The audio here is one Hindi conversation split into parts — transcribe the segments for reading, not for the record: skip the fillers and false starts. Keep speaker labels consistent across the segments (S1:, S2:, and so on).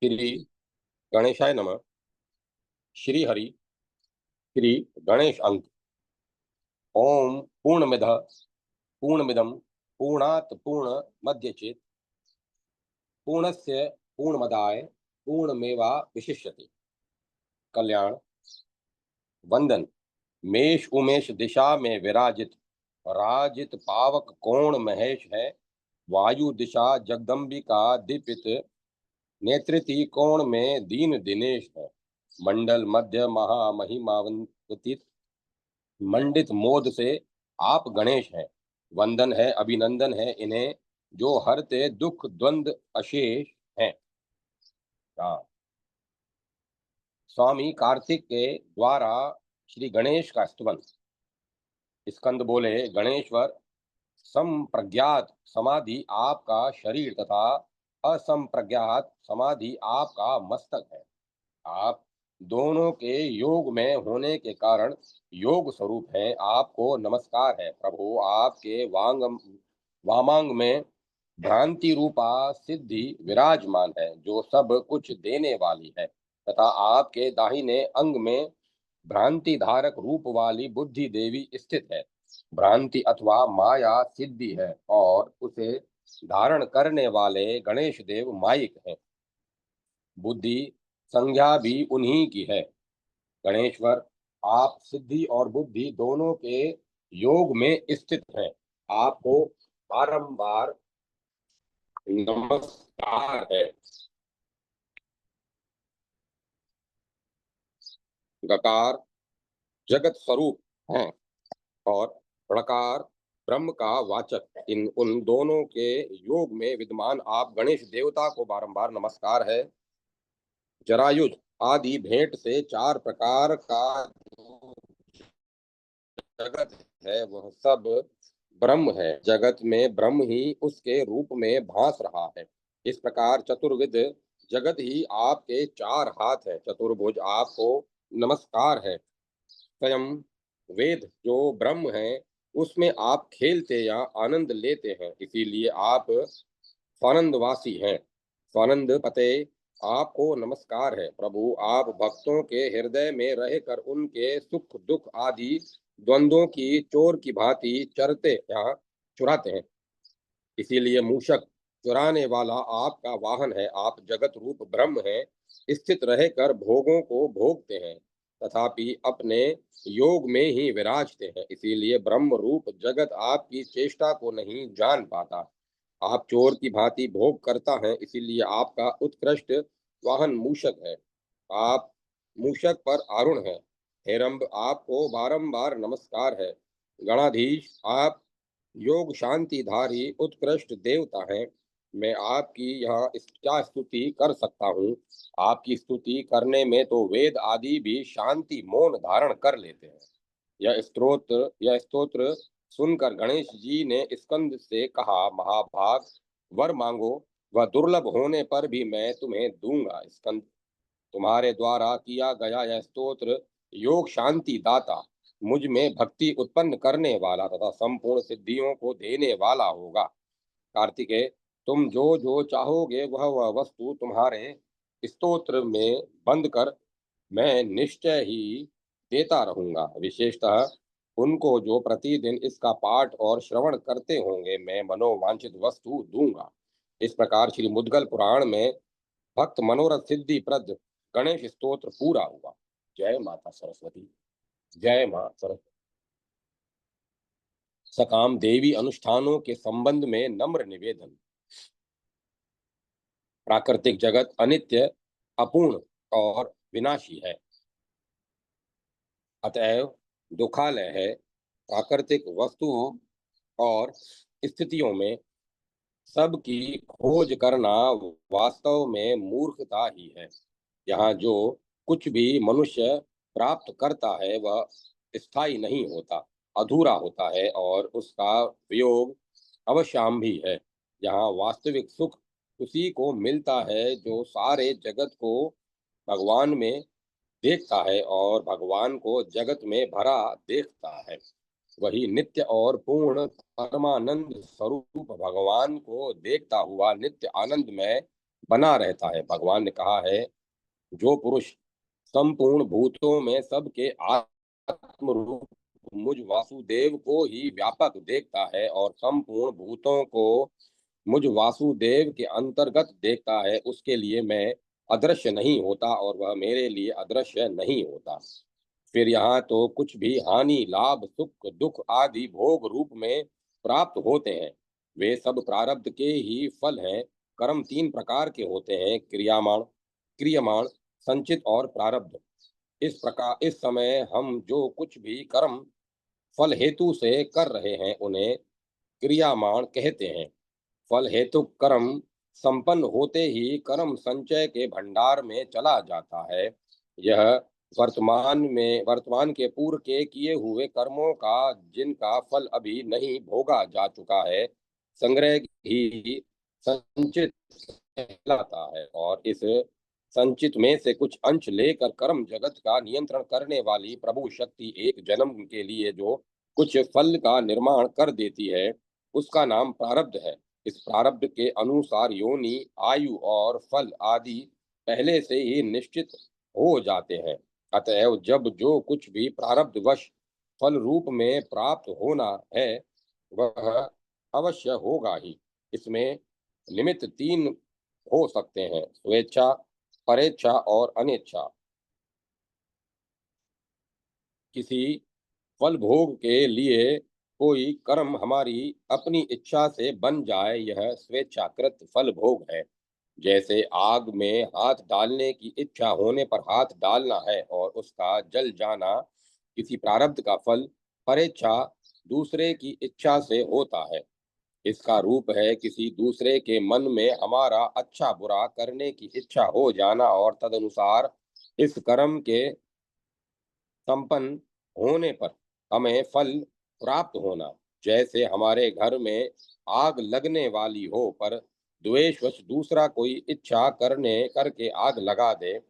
S1: श्री गणेशाय नमः। श्री हरि श्री गणेश अंक। ओम पूर्णमिदः पूर्णमिदं पूर्णात् पूर्णमदच्यते पूर्णस्य पूर्णमदाय पूर्णमेवावशिष्यते। कल्याण। वंदन। मेष उमेश दिशा में विराजित राजित पावक कोण महेश है। वायु दिशा जगदम्बिका दीपित नेत्रिति कोण में दीन दिनेश है। मंडल मध्य महामहिमावंतित मंडित मोद से आप गणेश हैं। वंदन है अभिनंदन है इन्हें जो हरते दुख द्वंद अशेष हैं। हाँ। स्वामी कार्तिक के द्वारा श्री गणेश का स्तवन। स्कंद बोले, गणेश्वर, संप्रज्ञात समाधि आपका शरीर तथा असंप्रज्ञात समाधि आपका मस्तक है। आप दोनों के योग में होने के कारण योग स्वरूप हैं। आपको नमस्कार है प्रभु। आपके वामांग में भ्रांति रूपा सिद्धि विराजमान है जो सब कुछ देने वाली है, तथा आपके दाहिने अंग में भ्रांति धारक रूप वाली बुद्धि देवी स्थित है। भ्रांति अथवा माया सिद्धि है और उसे धारण करने वाले गणेश देव माइक हैं। बुद्धि संज्ञा भी उन्हीं की है। गणेश्वर, आप सिद्धि और बुद्धि दोनों के योग में स्थित हैं। आपको बारंबार नमस्कार है। गकार जगत स्वरूप है और णकार ब्रह्म का वाचक। इन उन दोनों के योग में विद्यमान आप गणेश देवता को बारंबार नमस्कार है। जरायुज आदि भेंट से चार प्रकार का जो जगत है वह सब ब्रह्म है। जगत में ब्रह्म ही उसके रूप में भास रहा है। इस प्रकार चतुर्विध जगत ही आपके चार हाथ है। चतुर्भुज आपको नमस्कार है। स्वयं वेद जो ब्रह्म है उसमें आप खेलते या आनंद लेते हैं, इसीलिए आप स्वानंदवासी हैं। स्वानंद पते आपको नमस्कार है प्रभु। आप भक्तों के हृदय में रहकर उनके सुख दुख आदि द्वंद्वों की चोर की भांति चरते या चुराते हैं, इसीलिए मूषक चुराने वाला आपका वाहन है। आप जगत रूप ब्रह्म हैं, स्थित रहकर भोगों को भोगते हैं तथापि अपने योग में ही विराजते हैं, इसीलिए ब्रह्म रूप जगत आपकी चेष्टा को नहीं जान पाता। आप चोर की भांति भोग करता है, इसीलिए आपका उत्कृष्ट वाहन मूषक है। आप मूषक पर आरूढ़ हैं। हेरंब आपको बारंबार नमस्कार है। गणाधीश आप योग शांतिधारी उत्कृष्ट देवता हैं। मैं आपकी यहाँ क्या स्तुति कर सकता हूँ। आपकी स्तुति करने में तो वेद आदि भी शांति मौन धारण कर लेते हैं। यह स्तोत्र सुनकर गणेश जी ने स्कंद से कहा, महाभाग, वर मांगो, वह दुर्लभ होने पर भी मैं तुम्हें दूंगा। स्कंद, तुम्हारे द्वारा किया गया यह स्तोत्र योग शांति दाता, मुझ में भक्ति उत्पन्न करने वाला तथा संपूर्ण सिद्धियों को देने वाला होगा। कार्तिकेय, तुम जो जो चाहोगे वह वस्तु तुम्हारे स्तोत्र में बंद कर मैं निश्चय ही देता रहूंगा। विशेषतः उनको जो प्रतिदिन इसका पाठ और श्रवण करते होंगे मैं मनोवांछित वस्तु दूंगा। इस प्रकार श्री मुद्गल पुराण में भक्त मनोरथ सिद्धि प्रद गणेश स्तोत्र पूरा हुआ। जय माता सरस्वती। जय मां सरस्वती। सकाम देवी अनुष्ठानों के संबंध में नम्र निवेदन। प्राकृतिक जगत अनित्य, अपूर्ण और विनाशी है, अतएव दुखालय है। प्राकृतिक वस्तुओं और स्थितियों में सबकी खोज करना वास्तव में मूर्खता ही है। यहाँ जो कुछ भी मनुष्य प्राप्त करता है वह स्थायी नहीं होता, अधूरा होता है और उसका वियोग अवश्याम भी है। यहाँ वास्तविक सुख उसी को मिलता है जो सारे जगत को भगवान में देखता है और भगवान को जगत में भरा देखता है। वही नित्य और पूर्ण परमानंद स्वरूप भगवान को देखता हुआ नित्य आनंद में बना रहता है। भगवान ने कहा है, जो पुरुष संपूर्ण भूतों में सबके आत्म रूप मुझ वासुदेव को ही व्यापक देखता है और संपूर्ण भूतों को मुझ वासुदेव के अंतर्गत देखता है, उसके लिए मैं अदृश्य नहीं होता और वह मेरे लिए अदृश्य नहीं होता। फिर यहाँ तो कुछ भी हानि, लाभ, सुख, दुख आदि भोग रूप में प्राप्त होते हैं, वे सब प्रारब्ध के ही फल हैं। कर्म तीन प्रकार के होते हैं, क्रियमाण, संचित और प्रारब्ध। इस प्रकार इस समय हम जो कुछ भी कर्म फल हेतु से कर रहे हैं, उन्हें क्रियामाण कहते हैं। फल हेतु कर्म संपन्न होते ही कर्म संचय के भंडार में चला जाता है। यह वर्तमान के पूर्व के किए हुए कर्मों का, जिनका फल अभी नहीं भोगा जा चुका है, संग्रह ही संचित कहलाता है। और इस संचित में से कुछ अंश लेकर कर्म जगत का नियंत्रण करने वाली प्रभु शक्ति एक जन्म के लिए जो कुछ फल का निर्माण कर देती है, उसका नाम प्रारब्ध है। इस प्रारब्ध के अनुसार योनि, आयु और फल आदि पहले से ही निश्चित हो जाते हैं। अतएव जब जो कुछ भी प्रारब्धवश फल रूप में प्राप्त होना है, वह अवश्य होगा ही। इसमें निमित्त तीन हो सकते हैं, स्वेच्छा, परेच्छा और अनिच्छा। किसी फल भोग के लिए कोई कर्म हमारी अपनी इच्छा से बन जाए, यह स्वेच्छाकृत फल भोग है। जैसे आग में हाथ डालने की इच्छा होने पर हाथ डालना है और उसका जल जाना किसी प्रारब्ध का फल। परेच्छा दूसरे की इच्छा से होता है। इसका रूप है किसी दूसरे के मन में हमारा अच्छा बुरा करने की इच्छा हो जाना और तदनुसार इस कर्म के संपन्न होने पर हमें फल प्राप्त होना। जैसे हमारे घर में आग लगने वाली हो, पर द्वेषवश दूसरा कोई इच्छा करने करके आग लगा दे,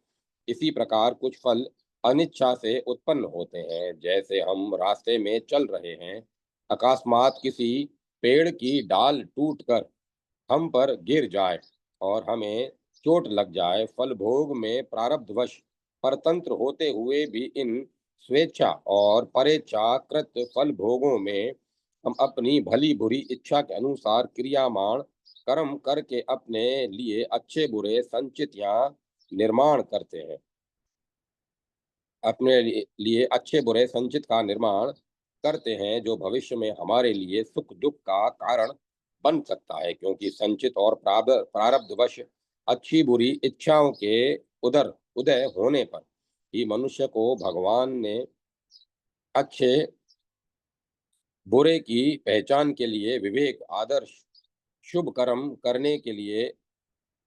S1: इसी प्रकार कुछ फल अनिच्छा से उत्पन्न होते हैं। जैसे हम रास्ते में चल रहे हैं, अकस्मात किसी पेड़ की डाल टूटकर हम पर गिर जाए और हमें चोट लग जाए। फल भोग में प्रारब्धवश परतंत्र होते हुए भी इन स्वेच्छा और परेच्छाकृत फल भोगों में हम अपनी भली बुरी इच्छा के अनुसार क्रियामाण कर्म करके अपने लिए अच्छे बुरे संचित या निर्माण करते हैं। अपने लिए अच्छे बुरे संचित का निर्माण करते हैं, जो भविष्य में हमारे लिए सुख दुख का कारण बन सकता है। क्योंकि संचित और प्रारब्धवश अच्छी बुरी इच्छाओं के उदय होने पर ही मनुष्य को भगवान ने अच्छे बुरे की पहचान के लिए विवेक, आदर्श, शुभ कर्म करने के लिए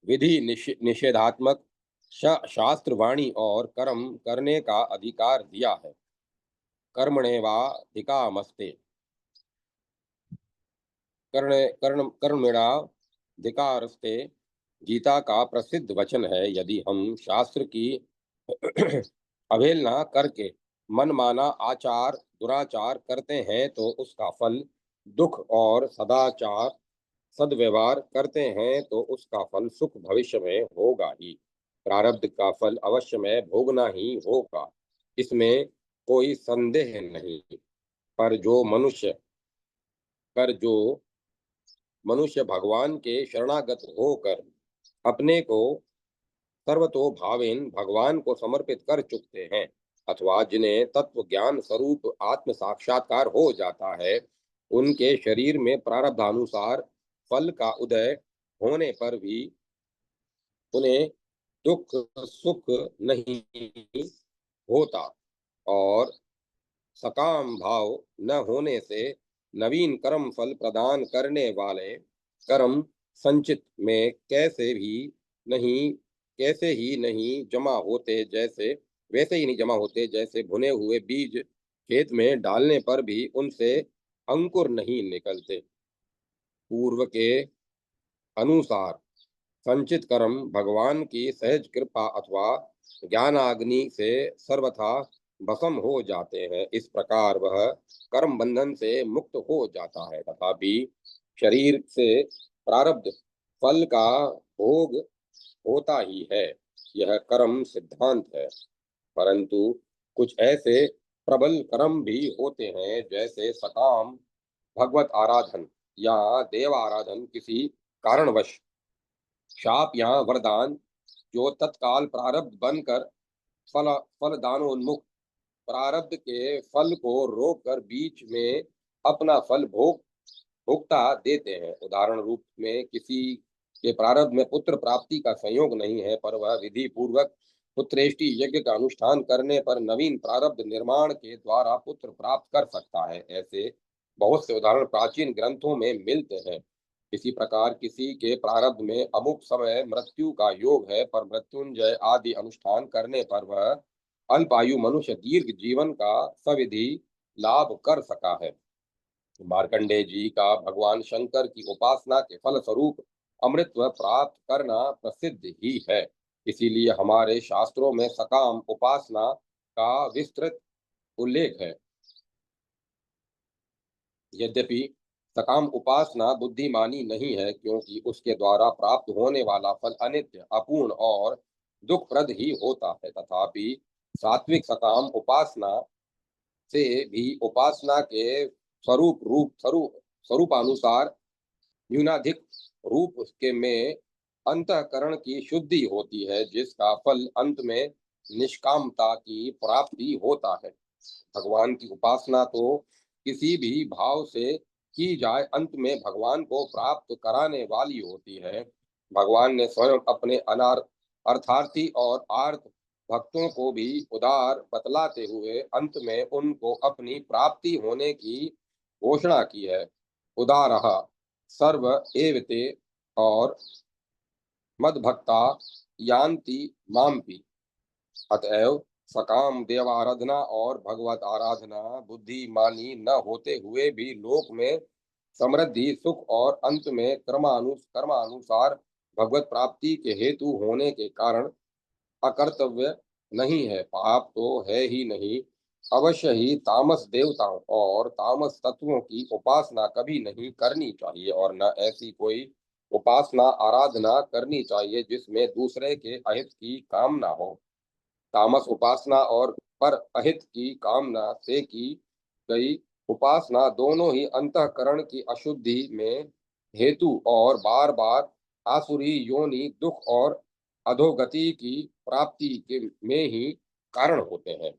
S1: विधि, निषेधात्मक शास्त्र, वाणी और कर्म करने का अधिकार दिया है। कर्मणेवाधिकामस्ते कर्मेणाधिकारस्ते गीता का प्रसिद्ध वचन है। यदि हम शास्त्र की अवहेलना करके मनमाना आचार दुराचार करते हैं, तो उसका फल दुख, और सदव्यवहार करते हैं तो उसका फल सुख भविष्य में होगा ही। प्रारब्ध का फल अवश्य में भोगना ही होगा, इसमें कोई संदेह नहीं। पर जो मनुष्य पर जो मनुष्य भगवान के शरणागत होकर अपने को सर्वतो भावेन भगवान को समर्पित कर चुकते हैं, अथवा जिन्हें तत्व ज्ञान स्वरूप आत्म साक्षात्कार हो जाता है, उनके शरीर में प्रारब्धानुसार फल का उदय होने पर भी उन्हें दुख सुख नहीं होता। और सकाम भाव न होने से नवीन कर्म फल प्रदान करने वाले कर्म संचित में नहीं कैसे ही नहीं जमा होते, जैसे भुने हुए बीज खेत में डालने पर भी उनसे अंकुर नहीं निकलते। पूर्व के अनुसार संचित कर्म भगवान की सहज कृपा अथवा ज्ञानाग्नि से सर्वथा भस्म हो जाते हैं। इस प्रकार वह कर्म बंधन से मुक्त हो जाता है। तथापि शरीर से प्रारब्ध फल का भोग होता ही है, यह कर्म सिद्धांत है। परंतु कुछ ऐसे प्रबल कर्म भी होते हैं, जैसे सकाम भगवत आराधन या देव आराधन, किसी कारणवश शाप या वरदान, जो तत्काल प्रारब्ध बनकर फल फलदानोन्मुख प्रारब्ध के फल को रोककर बीच में अपना फल भोगता देते हैं। उदाहरण रूप में किसी के प्रारब्ध में पुत्र प्राप्ति का संयोग नहीं है, पर वह विधि पूर्वक पुत्रेष्टि यज्ञ का अनुष्ठान करने पर नवीन प्रारब्ध निर्माण के द्वारा पुत्र प्राप्त कर सकता है। ऐसे बहुत से उदाहरण प्राचीन ग्रंथों में मिलते हैं। इसी प्रकार किसी के प्रारब्ध में अमुक समय मृत्यु का योग है, पर मृत्युंजय आदि अनुष्ठान करने पर वह अल्पायु मनुष्य दीर्घ जीवन का सविधि लाभ कर सका है। मार्कंडेय जी का भगवान शंकर की उपासना के फल स्वरूप अमृतत्व प्राप्त करना प्रसिद्ध ही है। इसीलिए हमारे शास्त्रों में सकाम उपासना का विस्तृत उल्लेख है। यद्यपि सकाम उपासना बुद्धिमानी नहीं है, क्योंकि उसके द्वारा प्राप्त होने वाला फल अनित्य, अपूर्ण और दुखप्रद ही होता है। तथापि सात्विक सकाम उपासना से भी उपासना के स्वरूपानुसार न्यूनाधिक रूप के में अंतःकरण की शुद्धि होती है, जिसका फल अंत में निष्कामता की प्राप्ति होता है। भगवान की उपासना तो किसी भी भाव से की जाए अंत में भगवान को प्राप्त कराने वाली होती है। भगवान ने स्वयं अपने अर्थार्थी और आर्त भक्तों को भी उदार बतलाते हुए अंत में उनको अपनी प्राप्ति होने की घोषणा की है। उदारः सर्व एवते और मद्भक्ता यान्ति मामपि। अतएव सकाम देवाराधना और भगवत आराधना बुद्धिमानी न होते हुए भी लोक में समृद्धि, सुख और अंत में कर्मानुसार भगवत प्राप्ति के हेतु होने के कारण अकर्तव्य नहीं है। पाप तो है ही नहीं, अवश्य ही तामस देवताओं और तामस तत्वों की उपासना कभी नहीं करनी चाहिए, और न ऐसी कोई उपासना आराधना करनी चाहिए जिसमें दूसरे के अहित की कामना हो। तामस उपासना और पर अहित की कामना से की गई उपासना दोनों ही अंतःकरण की अशुद्धि में हेतु और बार बार आसुरी योनि, दुख और अधोगति की प्राप्ति के में ही कारण होते हैं।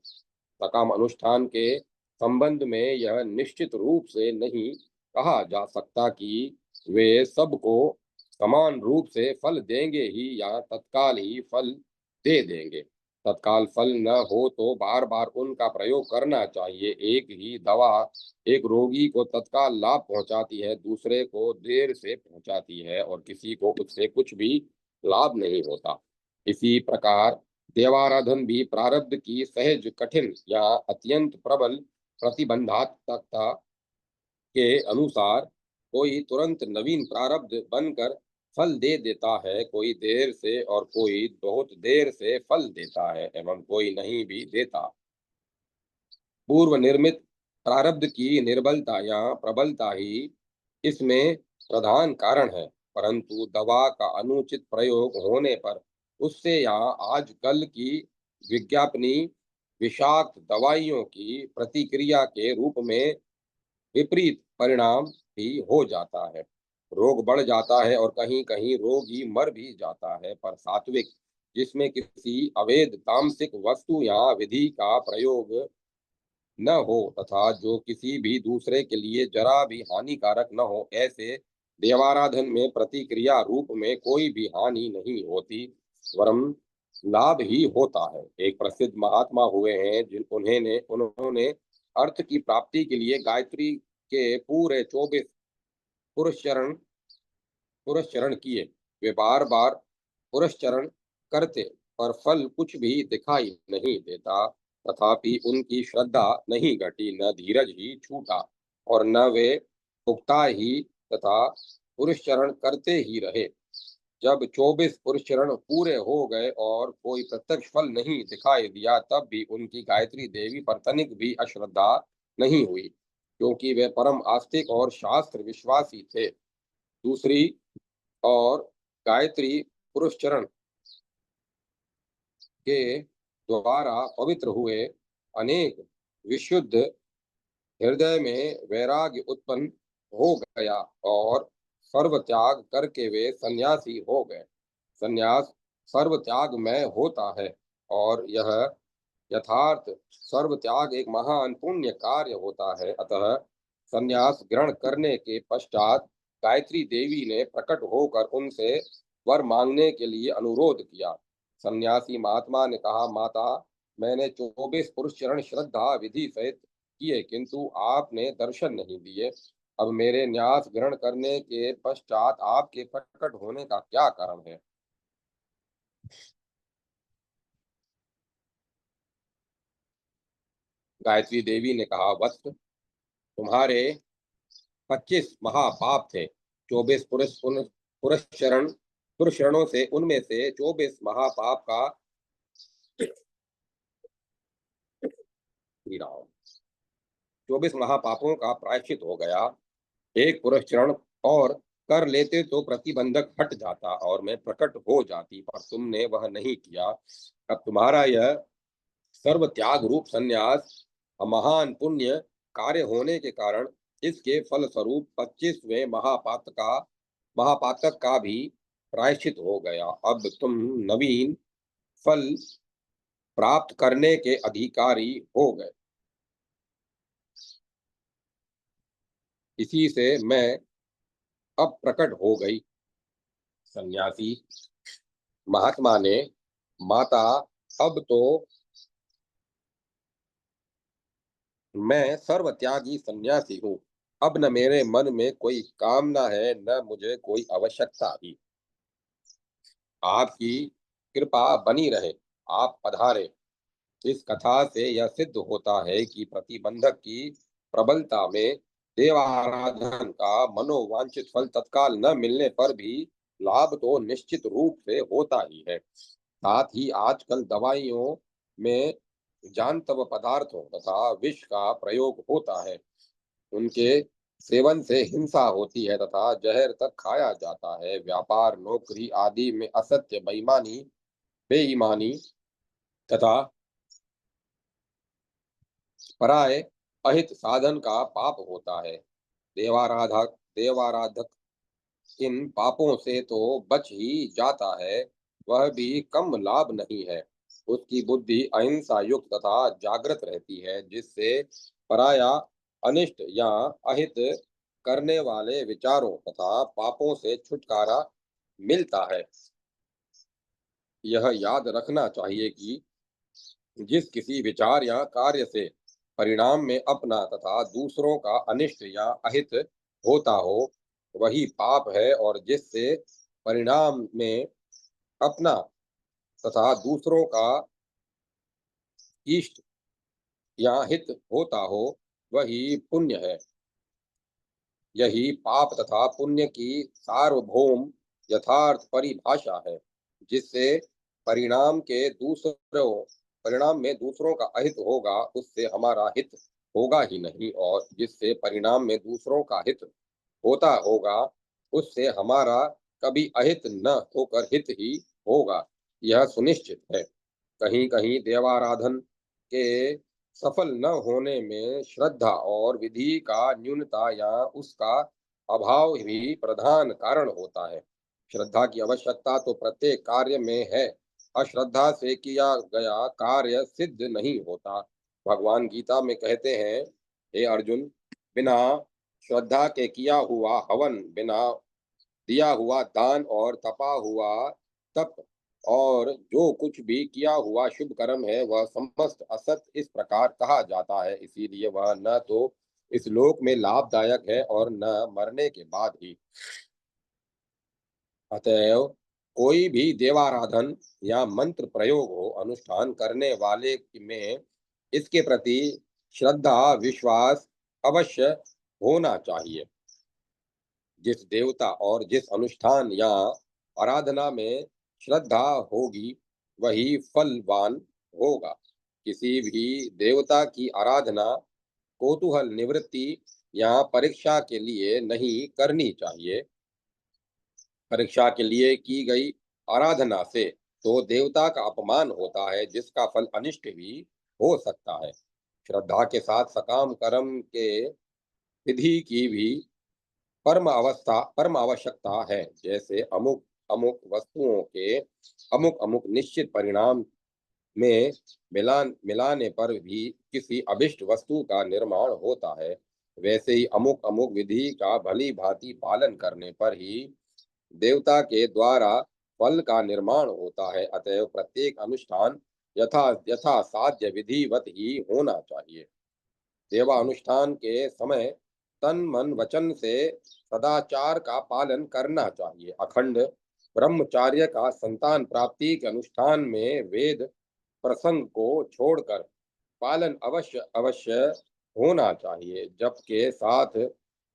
S1: सकाम अनुष्ठान के संबंध में यह निश्चित रूप से नहीं कहा जा सकता कि वे सबको समान रूप से फल देंगे ही या तत्काल ही फल दे देंगे। तत्काल फल न हो तो बार बार उनका प्रयोग करना चाहिए। एक ही दवा एक रोगी को तत्काल लाभ पहुंचाती है, दूसरे को देर से पहुंचाती है, और किसी को उससे कुछ भी लाभ नहीं होता। इसी प्रकार देवाराधन भी प्रारब्ध की सहज कठिन या अत्यंत प्रबल प्रतिबंधात्मकता के अनुसार कोई तुरंत नवीन प्रारब्ध बनकर फल दे देता है, कोई देर से और कोई बहुत देर से फल देता है, एवं कोई नहीं भी देता। पूर्व निर्मित प्रारब्ध की निर्बलता या प्रबलता ही इसमें प्रधान कारण है। परंतु दवा का अनुचित प्रयोग होने पर उससे या आजकल की विज्ञापनी विषाक्त दवाइयों की प्रतिक्रिया के रूप में विपरीत परिणाम भी हो जाता है। रोग बढ़ जाता है और कहीं कहीं रोगी मर भी जाता है। पर सात्विक, जिसमें किसी अवैध तामसिक वस्तु या विधि का प्रयोग न हो तथा जो किसी भी दूसरे के लिए जरा भी हानिकारक न हो, ऐसे देवाराधन में प्रतिक्रिया रूप में कोई भी हानि नहीं होती, वरम लाभ ही होता है। एक प्रसिद्ध महात्मा हुए हैं जिन उन्होंने अर्थ की प्राप्ति के लिए गायत्री के पूरे 24 पुरस्चरण पुरस्चरण किए। वे बार बार पुरस्चरण करते, पर फल कुछ भी दिखाई नहीं देता। तथापि उनकी श्रद्धा नहीं घटी, न धीरज ही छूटा, और न वे पुख्ता ही तथा पुरस्चरण करते ही रहे। जब 24 पुरस्चरण पूरे हो गए और कोई प्रत्यक्ष फल नहीं दिखाई दिया, तब भी उनकी गायत्री देवी पर तनिक भी अश्रद्धा नहीं हुई, क्योंकि वे परम आस्तिक और शास्त्र विश्वासी थे। दूसरी और गायत्री पुरस्चरण के द्वारा पवित्र हुए अनेक विशुद्ध हृदय में वैराग्य उत्पन्न हो गया और सर्व त्याग करके वे सन्यासी हो गए। सन्यास सर्व त्यागमय होता है और यह यथार्थ सर्व त्याग एक महान पुण्य कार्य होता है। अतः सन्यास ग्रहण करने के पश्चात गायत्री देवी ने प्रकट होकर उनसे वर मांगने के लिए अनुरोध किया। सन्यासी महात्मा ने कहा, माता, मैंने 24 पुरुष चरण श्रद्धा विधि सहित किए, किंतु आपने दर्शन नहीं दिए। अब मेरे न्यास ग्रहण करने के पश्चात आपके प्रकट होने का क्या कारण है? गायत्री देवी ने कहा, वत्स, तुम्हारे 25 महापाप थे। 24 पुरुष शरणों से उनमें से 24 महापाप का श्री राम 24 महापापों का प्रायश्चित हो गया। एक पुरुष चरण और कर लेते तो प्रतिबंधक हट जाता और मैं प्रकट हो जाती, पर तुमने वह नहीं किया। अब तुम्हारा यह सर्व त्याग रूप संन्यास महान पुण्य कार्य होने के कारण इसके फल स्वरूप 25वें महापातक का भी प्रायश्चित हो गया। अब तुम नवीन फल प्राप्त करने के अधिकारी हो गए। इसी से मैं अब प्रकट हो गई। सन्यासी महात्मा ने, माता, अब तो मैं सर्वत्यागी सन्यासी हूँ। अब न मेरे मन में कोई कामना है, न मुझे कोई आवश्यकता ही। आपकी कृपा बनी रहे, आप पधारे। इस कथा से यह सिद्ध होता है कि प्रतिबंधक की प्रबलता में देवाराधन का मनोवांछित फल तत्काल न मिलने पर भी लाभ तो निश्चित रूप से होता ही है। साथ ही आजकल दवाइयों में जानतव पदार्थों तथा विष का प्रयोग होता है। उनके सेवन से हिंसा होती है तथा जहर तक खाया जाता है। व्यापार, नौकरी आदि में असत्य, बेईमानी तथा पराये अहित साधन का पाप होता है। देवाराधक इन पापों से तो बच ही जाता है, वह भी कम लाभ नहीं है। उसकी बुद्धि अहिंसा युक्त तथा जागृत रहती है, जिससे पराया, अनिष्ट या अहित करने वाले विचारों तथा पापों से छुटकारा मिलता है। यह याद रखना चाहिए कि जिस किसी विचार या कार्य से परिणाम में अपना तथा दूसरों का अनिष्ट या अहित होता हो, वही पाप है, और जिससे परिणाम में अपना तथा दूसरों का इष्ट या हित होता हो, वही पुण्य है। यही पाप तथा पुण्य की सार्वभौम यथार्थ परिभाषा है। जिससे परिणाम के दूसरों परिणाम में दूसरों का अहित होगा, उससे हमारा हित होगा ही नहीं, और जिससे परिणाम में दूसरों का हित होता होगा, उससे हमारा कभी अहित न होकर हित ही होगा। यह सुनिश्चित है। कहीं कहीं देवाराधन के सफल न होने में श्रद्धा और विधि का न्यूनता या उसका अभाव भी प्रधान कारण होता है। श्रद्धा की आवश्यकता तो प्रत्येक कार्य में है। अश्रद्धा से किया गया कार्य सिद्ध नहीं होता। भगवान गीता में कहते हैं, हे अर्जुन, बिना श्रद्धा के किया हुआ हवन, बिना दिया हुआ दान और तपा हुआ तप और जो कुछ भी किया हुआ शुभ कर्म है, वह समस्त असत इस प्रकार कहा जाता है। इसीलिए वह न तो इस लोक में लाभदायक है और न मरने के बाद ही। अतएव कोई भी देवाराधन या मंत्र प्रयोग हो, अनुष्ठान करने वाले में इसके प्रति श्रद्धा विश्वास अवश्य होना चाहिए। जिस देवता और जिस अनुष्ठान या आराधना में श्रद्धा होगी, वही फलवान होगा। किसी भी देवता की आराधना कौतूहल निवृत्ति या परीक्षा के लिए नहीं करनी चाहिए। परीक्षा के लिए की गई आराधना से तो देवता का अपमान होता है, जिसका फल अनिष्ट भी हो सकता है। श्रद्धा के साथ सकाम कर्म के विधि की भी परम आवश्यकता है। जैसे अमुक अमुक वस्तुओं के अमुक अमुक निश्चित परिणाम में मिलाने पर भी किसी अभिष्ट वस्तु का निर्माण होता है, वैसे ही अमुक अमुक विधि का भली भांति पालन करने पर ही देवता के द्वारा फल का निर्माण होता है। अतएव प्रत्येक अनुष्ठान यथा यथा साध्य विधिवत ही होना चाहिए। सेवा अनुष्ठान के समय तन मन वचन से सदाचार का पालन करना चाहिए। अखंड ब्रह्मचार्य का संतान प्राप्ति के अनुष्ठान में वेद प्रसंग को छोड़कर पालन अवश्य अवश्य होना चाहिए। जप के साथ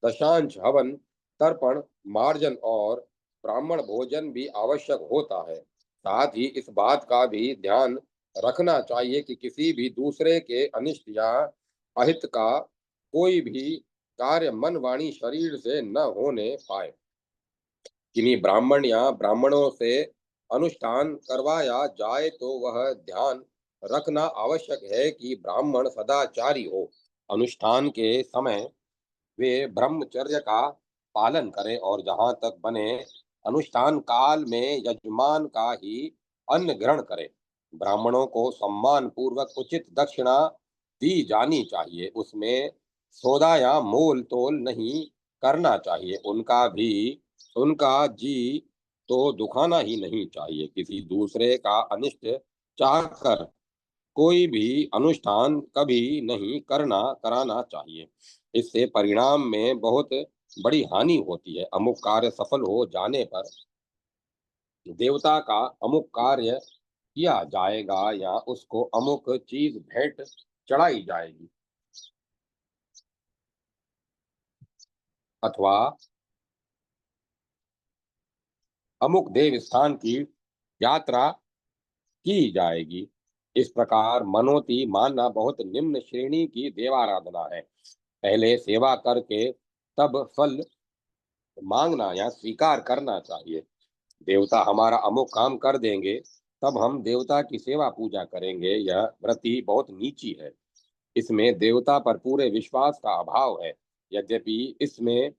S1: दशांश हवन, तर्पण, मार्जन और ब्राह्मण भोजन भी आवश्यक होता है। साथ ही इस बात का भी ध्यान रखना चाहिए कि किसी भी दूसरे के अनिष्ट या अहित का कोई भी कार्य मन वाणी शरीर से न होने पाए। किन्हीं ब्राह्मण या ब्राह्मणों से अनुष्ठान करवाया जाए तो वह ध्यान रखना आवश्यक है कि ब्राह्मण सदाचारी हो। अनुष्ठान के समय वे ब्रह्मचर्य का पालन करें और जहाँ तक बने अनुष्ठान काल में यजमान का ही अन्न ग्रहण करें। ब्राह्मणों को सम्मान पूर्वक उचित दक्षिणा दी जानी चाहिए। उसमें सौदा या मोल तोल नहीं करना चाहिए। उनका जी तो दुखाना ही नहीं चाहिए। किसी दूसरे का अनिष्ट चाहकर कोई भी अनुष्ठान कभी नहीं कराना चाहिए। इससे परिणाम में बहुत बड़ी हानि होती है। अमुक कार्य सफल हो जाने पर देवता का अमुक कार्य किया जाएगा या उसको अमुक चीज भेंट चढ़ाई जाएगी, अथवा अमुक देव स्थान की यात्रा की जाएगी। इस प्रकार मनोती मानना बहुत निम्न श्रेणी की देवाराधना है। पहले सेवा करके तब फल मांगना या स्वीकार करना चाहिए। देवता हमारा अमुक काम कर देंगे, तब हम देवता की सेवा पूजा करेंगे, यह वृत्ति बहुत नीची है। इसमें देवता पर पूरे विश्वास का अभाव है। यद्यपि इसमें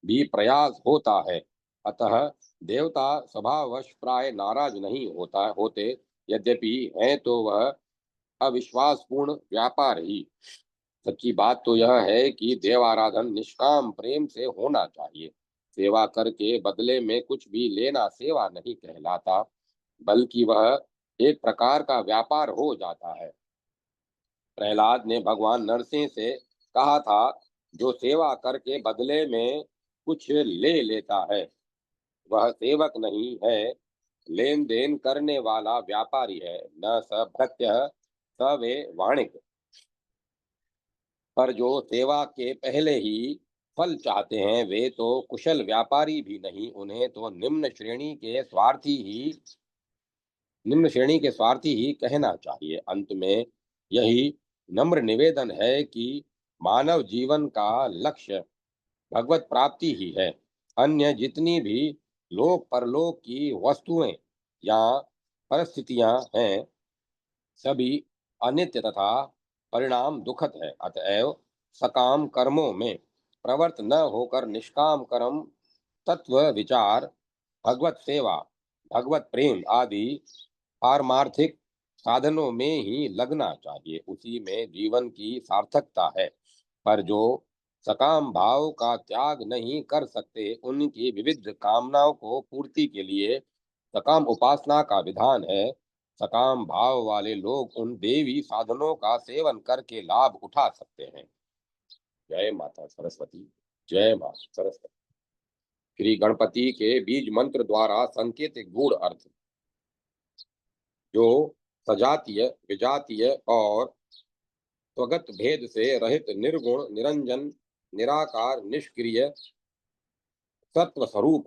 S1: भी प्रयास होता है, अतः देवता स्वभावश प्राय नाराज नहीं होते। यद्यपि है तो वह अविश्वासपूर्ण व्यापार ही। सच्ची बात तो यह है कि देव आराधन निष्काम प्रेम से होना चाहिए। सेवा करके बदले में कुछ भी लेना सेवा नहीं कहलाता, बल्कि वह एक प्रकार का व्यापार हो जाता है। प्रहलाद ने भगवान नरसिंह से कहा था, जो सेवा करके बदले में कुछ ले लेता है वह सेवक नहीं है, लेन देन करने वाला व्यापारी है। न स भृत्य स वे वाणिक। पर जो सेवा के पहले ही फल चाहते हैं वे तो कुशल व्यापारी भी नहीं, उन्हें तो निम्न श्रेणी के स्वार्थी ही कहना चाहिए। अंत में यही नम्र निवेदन है कि मानव जीवन का लक्ष्य भगवत प्राप्ति ही है। अन्य जितनी भी लोक परलोक की वस्तुएं या परिस्थितियां हैं, सभी अनित्य तथा परिणाम दुखद है। अतएव सकाम कर्मों में प्रवृत्त न होकर निष्काम कर्म, तत्व विचार, भगवत सेवा, भगवत प्रेम आदि पारमार्थिक साधनों में ही लगना चाहिए। उसी में जीवन की सार्थकता है। पर जो सकाम भाव का त्याग नहीं कर सकते, उनकी विविध कामनाओं को पूर्ति के लिए सकाम उपासना का विधान है। सकाम भाव वाले लोग उन देवी साधनों का सेवन करके लाभ उठा सकते हैं। जय माता सरस्वती। जय माता सरस्वती। श्री गणपति के बीज मंत्र द्वारा संकेतिक गूढ़ अर्थ, जो सजातीय, विजातीय और स्वगत भेद से रहित निर्गुण, निरंजन, निराकार, निष्क्रिय, सत्व स्वरूप,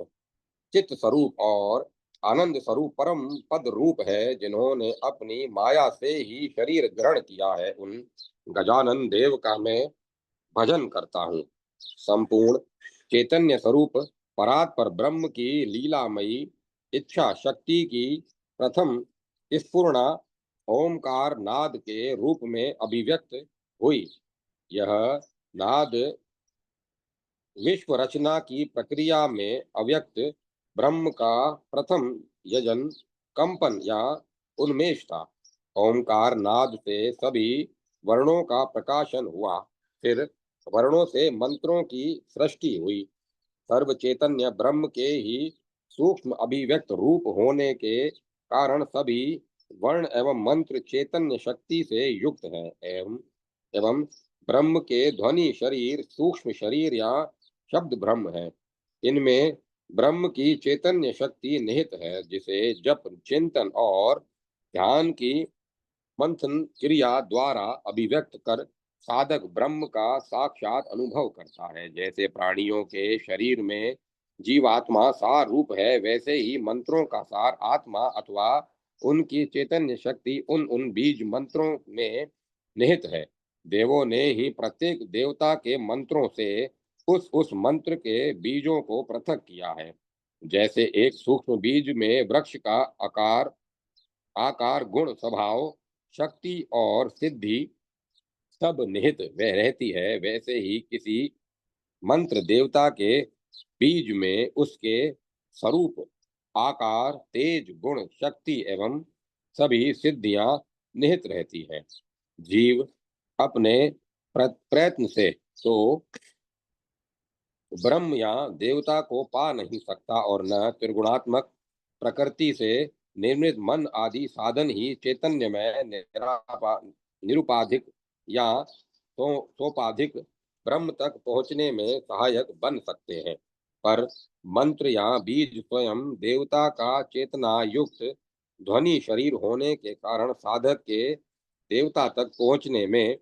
S1: चित्त स्वरूप और आनंद स्वरूप परम पद रूप है, जिन्होंने अपनी माया से ही शरीर ग्रहण किया है, उन गजानन देव का मैं भजन करता हूँ। संपूर्ण चैतन्य स्वरूप परात्पर ब्रह्म की लीलामयी इच्छा शक्ति की प्रथम स्फुरणा ओमकार नाद के रूप में अभिव्यक्त हुई। यह नाद विश्व रचना की प्रक्रिया में अव्यक्त ब्रह्म का प्रथम यजन, कंपन या उन्मेष था। ओमकार नाद से सभी वर्णों का प्रकाशन हुआ, फिर वर्णों से मंत्रों की सृष्टि हुई। सर्व चैतन्य ब्रह्म के ही सूक्ष्म अभिव्यक्त रूप होने के कारण सभी वर्ण एवं मंत्र चैतन्य शक्ति से युक्त हैं। एवं एवं ब्रह्म के ध्वनि शरीर सूक्ष्म शरीर या शब्द ब्रह्म है। इनमें ब्रह्म की चैतन्य शक्ति निहित है, जिसे जप, चिंतन और ध्यान की मंथन क्रिया द्वारा अभिव्यक्त कर साधक ब्रह्म का साक्षात अनुभव करता है। जैसे प्राणियों के शरीर में जीवात्मा सार रूप है, वैसे ही मंत्रों का सार आत्मा अथवा उनकी चैतन्य शक्ति उन उन बीज मंत्रों में निहित है। देवों ने ही प्रत्येक देवता के मंत्रों से उस मंत्र के बीजों को पृथक किया है। जैसे एक सूक्ष्म बीज में वृक्ष का आकार, गुण, स्वभाव, शक्ति और सिद्धि सब निहित वह रहती है, वैसे ही किसी मंत्र देवता के बीज में उसके स्वरूप, आकार, तेज, गुण, शक्ति एवं सभी सिद्धियां निहित रहती हैं। जीव अपने प्रयत्न से तो ब्रह्म या देवता को पा नहीं सकता, और न त्रिगुणात्मक प्रकृति से निर्मित मन आदि साधन ही चैतन्य में निरुपाधिक या सोपाधिक ब्रह्म तक पहुँचने में सहायक बन सकते हैं। पर मंत्र या बीज स्वयं देवता का चेतना युक्त ध्वनि शरीर होने के कारण साधक के देवता तक पहुँचने में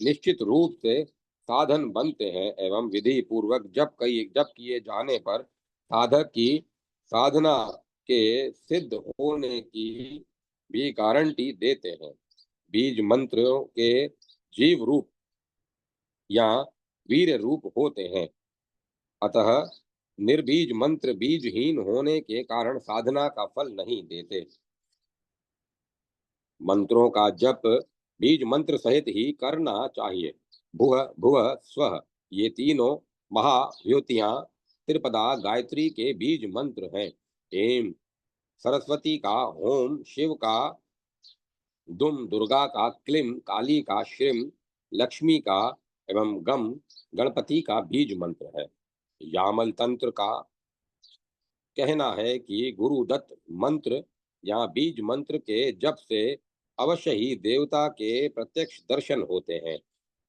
S1: निश्चित रूप से साधन बनते हैं, एवं विधि पूर्वक जप किए जाने पर साधक की साधना के सिद्ध होने की भी गारंटी देते हैं। बीज मंत्रों के जीव रूप या वीर रूप होते हैं, अतः निर्बीज मंत्र बीजहीन होने के कारण साधना का फल नहीं देते। मंत्रों का जप बीज मंत्र सहित ही करना चाहिए। भुव भुव स्वः, ये तीनों महाव्युतियां त्रिपदा गायत्री के बीज मंत्र हैं। एम सरस्वती का होम, शिव का दुम, दुर्गा का क्लिम, काली का श्रीम, लक्ष्मी का एवं गम गणपति का बीज मंत्र है। यामल तंत्र का कहना है कि गुरुदत्त मंत्र या बीज मंत्र के जप से अवश्य ही देवता के प्रत्यक्ष दर्शन होते हैं।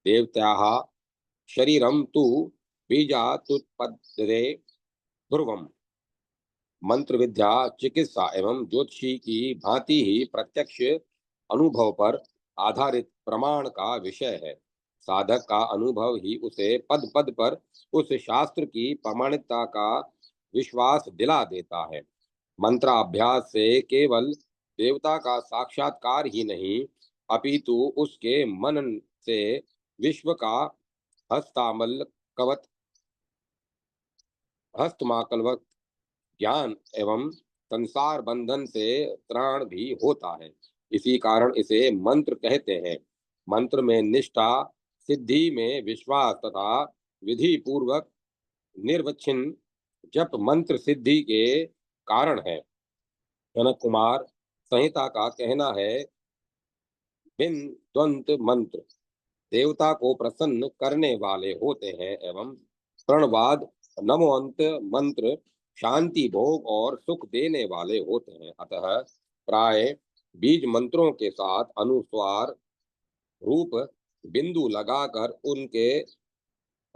S1: देवत्याः शरीरम तु बीजातुत्पद्यते ध्रुवम। मंत्र विद्या चिकित्सा एवं ज्योतिषी की भांति ही प्रत्यक्ष अनुभव पर आधारित प्रमाण का विषय है। साधक का अनुभव ही उसे पद पद पर उस शास्त्र की प्रामाणिकता का विश्वास दिला देता है। मंत्राभ्यास से केवल देवता का साक्षात्कार ही नहीं, अपितु उसके मनन से विश्व का हस्तामल कवत हस्तमाकलवत ज्ञान एवं संसार बंधन से त्राण भी होता है। इसी कारण इसे मंत्र कहते हैं। मंत्र में निष्ठा, सिद्धि में विश्वास तथा विधि पूर्वक निर्वच्छिन्न जप मंत्र सिद्धि के कारण है। जनक कुमार संहिता का कहना है, बिन द्वंद मंत्र देवता को प्रसन्न करने वाले होते हैं, एवं प्रणवाद नमोअंत मंत्र शांति, भोग और सुख देने वाले होते हैं। अतः प्राय बीज मंत्रों के साथ अनुस्वार रूप बिंदु लगाकर उनके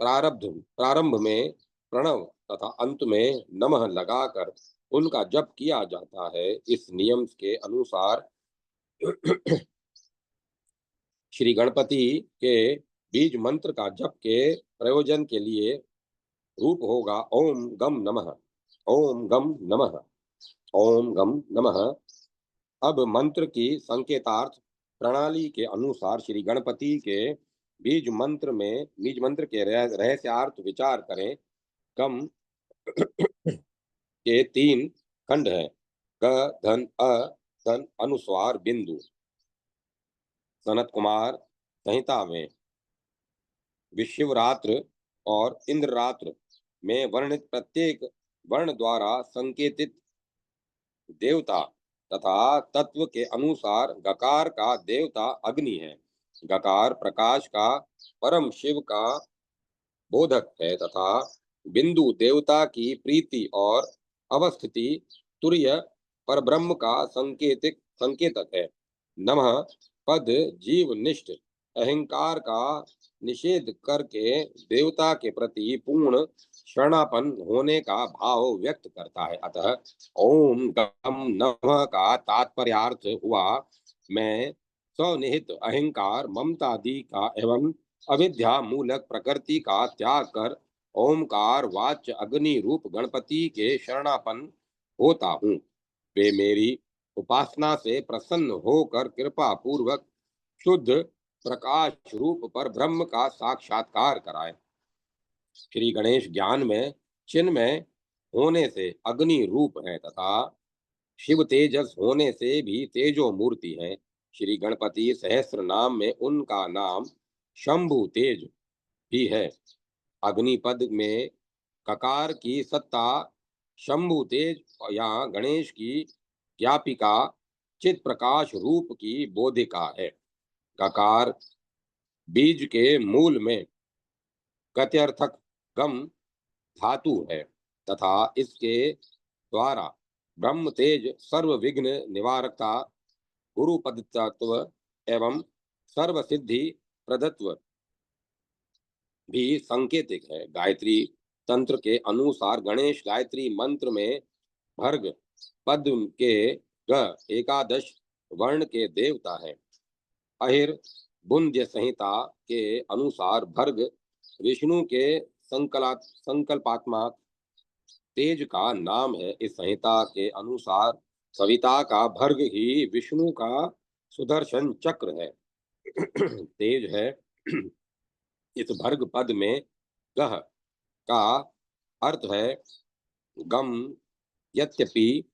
S1: प्रारंभ में प्रणव तथा अंत में नमः लगाकर उनका जप किया जाता है। इस नियम के अनुसार श्री गणपति के बीज मंत्र का जप के प्रयोजन के लिए रूप होगा ओम गम नमः, ओम गम नमः, ओम गम नमः। अब मंत्र की संकेतार्थ प्रणाली के अनुसार श्री गणपति के बीज मंत्र के रहस्यार्थ विचार करें। गम के तीन खंड हैं, ग धन अ अनुस्वार बिंदु। सनत कुमार संहिता में विश्वरात्र और इंद्ररात्र में वर्णित प्रत्येक वर्ण द्वारा संकेतित देवता तथा तत्व के अनुसार गकार का देवता अग्नि है। गकार प्रकाश का परम शिव का बोधक है तथा बिंदु देवता की प्रीति और अवस्थिति तुर्य पर ब्रह्म का संकेतक है। नमः पद जीवनिष्ठ अहंकार का निषेध करके देवता के प्रति पूर्ण शरणापन होने का भाव व्यक्त करता है। अतः ओम गम नमः का तात्पर्यार्थ हुआ मैं स्वनिहित अहंकार ममतादि का एवं अविद्या मूलक प्रकृति का त्याग कर ओमकार वाच्य अग्नि रूप गणपति के शरणापन होता हूँ। वे मेरी उपासना से प्रसन्न होकर कृपा पूर्वक शुद्ध प्रकाश रूप पर ब्रह्म का साक्षात्कार कराए। श्री गणेश ज्ञान में चिन्मय होने से अग्नि रूप है तथा शिव तेजस होने से भी तेजो मूर्ति है। श्री गणपति सहस्त्र नाम में उनका नाम शंभु तेज भी है। अग्निपद में ककार की सत्ता शंभु तेज या गणेश की ज्ञापिका चित प्रकाश रूप की बोधिका है। ककार बीज के मूल में गत्यर्थक गम धातु है तथा इसके द्वारा ब्रह्म तेज सर्व विघ्न निवारकता गुरु पदत्व एवं सर्व सिद्धि प्रदत्व भी संकेतिक है। गायत्री तंत्र के अनुसार गणेश गायत्री मंत्र में भर्ग पद के ग एकादश वर्ण के देवता है। अहिर बुंद्य संहिता के अनुसार भर्ग विष्णु के संकल्पात्मक तेज का नाम है। इस संहिता के अनुसार सविता का भर्ग ही विष्णु का सुदर्शन चक्र है तेज है। इस भर्ग पद में गह का अर्थ है गम यद्यपि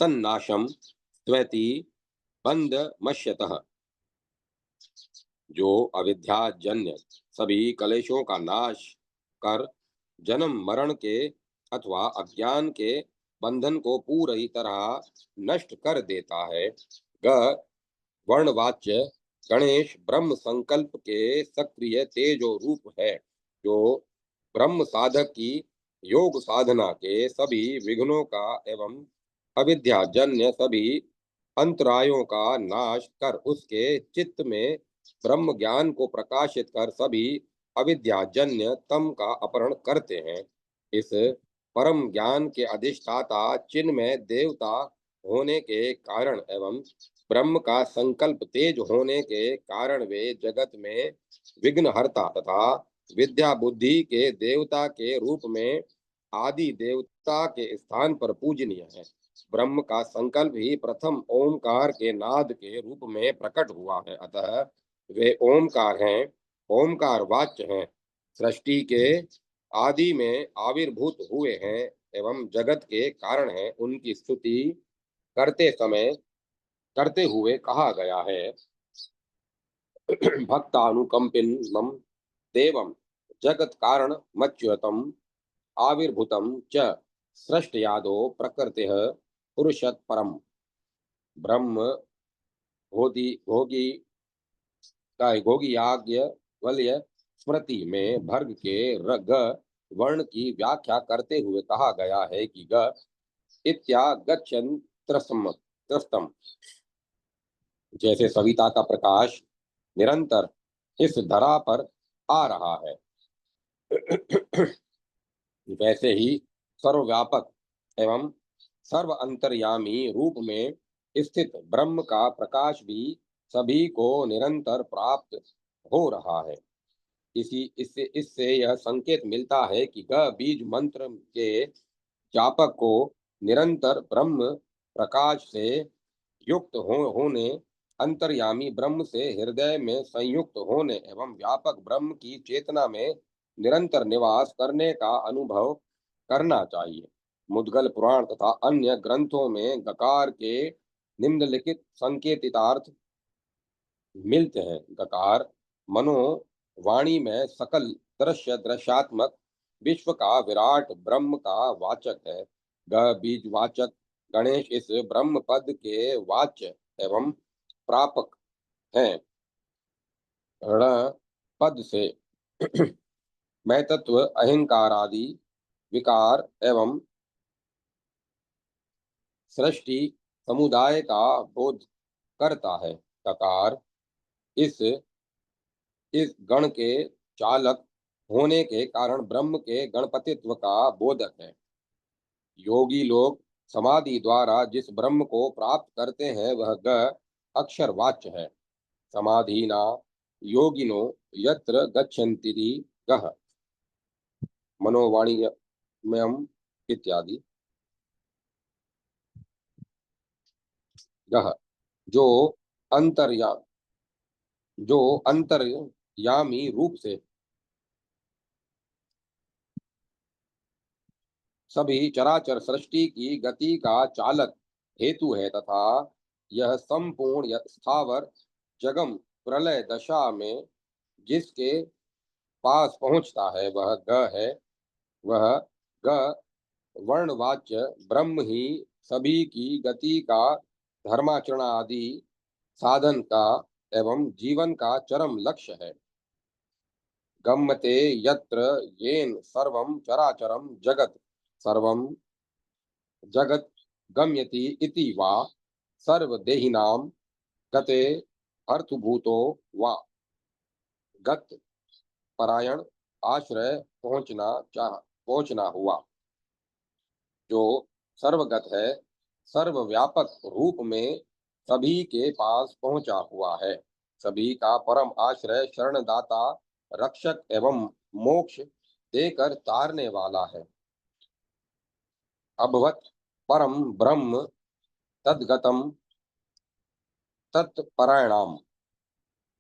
S1: तन्नाशम स्वेति बंद मश्यतः, जो अविद्याजन्य सभी कलेशों का नाश कर जन्म मरण के अथवा अज्ञान के बंधन को पूरी तरह नष्ट कर देता है। ग वर्णवाच्य गणेश ब्रह्म संकल्प के सक्रिय तेजो रूप है, जो ब्रह्म साधक की योग साधना के सभी विघ्नों का एवं अविद्याजन्य सभी अंतरायों का नाश कर उसके चित्त में ब्रह्म ज्ञान को प्रकाशित कर सभी अविद्याजन्य तम का अपहरण करते हैं। इस परम ज्ञान के अधिष्ठाता चिन्मय देवता होने के कारण एवं ब्रह्म का संकल्प तेज होने के कारण वे जगत में विघ्नहर्ता तथा विद्या बुद्धि के देवता के रूप में आदि देवता के स्थान पर पूजनीय है। ब्रह्म का संकल्प ही प्रथम ओमकार के नाद के रूप में प्रकट हुआ है। अतः वे ओमकार हैं, ओमकार वाच्य हैं, सृष्टि के आदि में आविर्भूत हुए हैं एवं जगत के कारण हैं। उनकी स्तुति करते हुए कहा गया है भक्तानुकंपिनम देवम जगत कारण मच्युतम आविर्भूतम च सृष्टयादो प्रकृति पुरुषत परम ब्रह्म भोगी भोगी भोगी याज्ञ वल्य स्मृति में भर्ग के ग वर्ण की व्याख्या करते हुए कहा गया है कि ग इत्यागच्छन् त्रस्तम, जैसे सविता का प्रकाश निरंतर इस धरा पर आ रहा है वैसे ही सर्वव्यापक एवं सर्व अंतर्यामी रूप में स्थित ब्रह्म का प्रकाश भी सभी को निरंतर प्राप्त हो रहा है। इससे यह संकेत मिलता है कि ग बीज मंत्र के जापक को निरंतर ब्रह्म प्रकाश से युक्त होने, अंतर्यामी ब्रह्म से हृदय में संयुक्त होने एवं व्यापक ब्रह्म की चेतना में निरंतर निवास करने का अनुभव करना चाहिए। मुद्गल पुराण तथा अन्य ग्रंथों में गकार के निम्नलिखित संकेतितार्थ मिलते हैं। गकार मनो वाणी में सकल दृश्य दृश्यात्मक विश्व का विराट ब्रह्म का वाचक है। ग बीजवाचक गणेश इस ब्रह्म पद के वाच्य एवं प्रापक हैं। ण पद से मैं तत्व अहंकार आदि विकार एवं सृष्टि समुदाय का बोध करता है। ककार इस गण के चालक होने के कारण ब्रह्म के गणपतित्व का बोधक है। योगी लोग समाधि द्वारा जिस ब्रह्म को प्राप्त करते हैं वह ग अक्षर वाच्य है। समाधिना योगिनो यत्र गच्छन्ति गह मनोवाणीमयम् इत्यादि। गह जो अंतर्या जो अंतर्यामी रूप से सभी चराचर सृष्टि की गति का चालक हेतु है तथा यह संपूर्ण स्थावर जगम प्रलय दशा में जिसके पास पहुंचता है वह ग है। वह ग वर्णवाच्य ब्रह्म ही सभी की गति का धर्माचरण आदि साधन का एवं जीवन का चरम लक्ष्य है। गम्यते यत्र येन सर्वं चराचरं जगत् सर्वं जगत् गम्यति इति वा सर्वदेहिनां गते अर्थभूतो वा गत परायण आश्रय पहुंचना हुआ। जो सर्वगत है सर्वव्यापक रूप में सभी के पास पहुंचा हुआ है। सभी का परम आश्रय शरणदाता रक्षक एवं मोक्ष देकर तारने वाला है। अभवत परम ब्रह्म तद्गतम तत्परायणाम।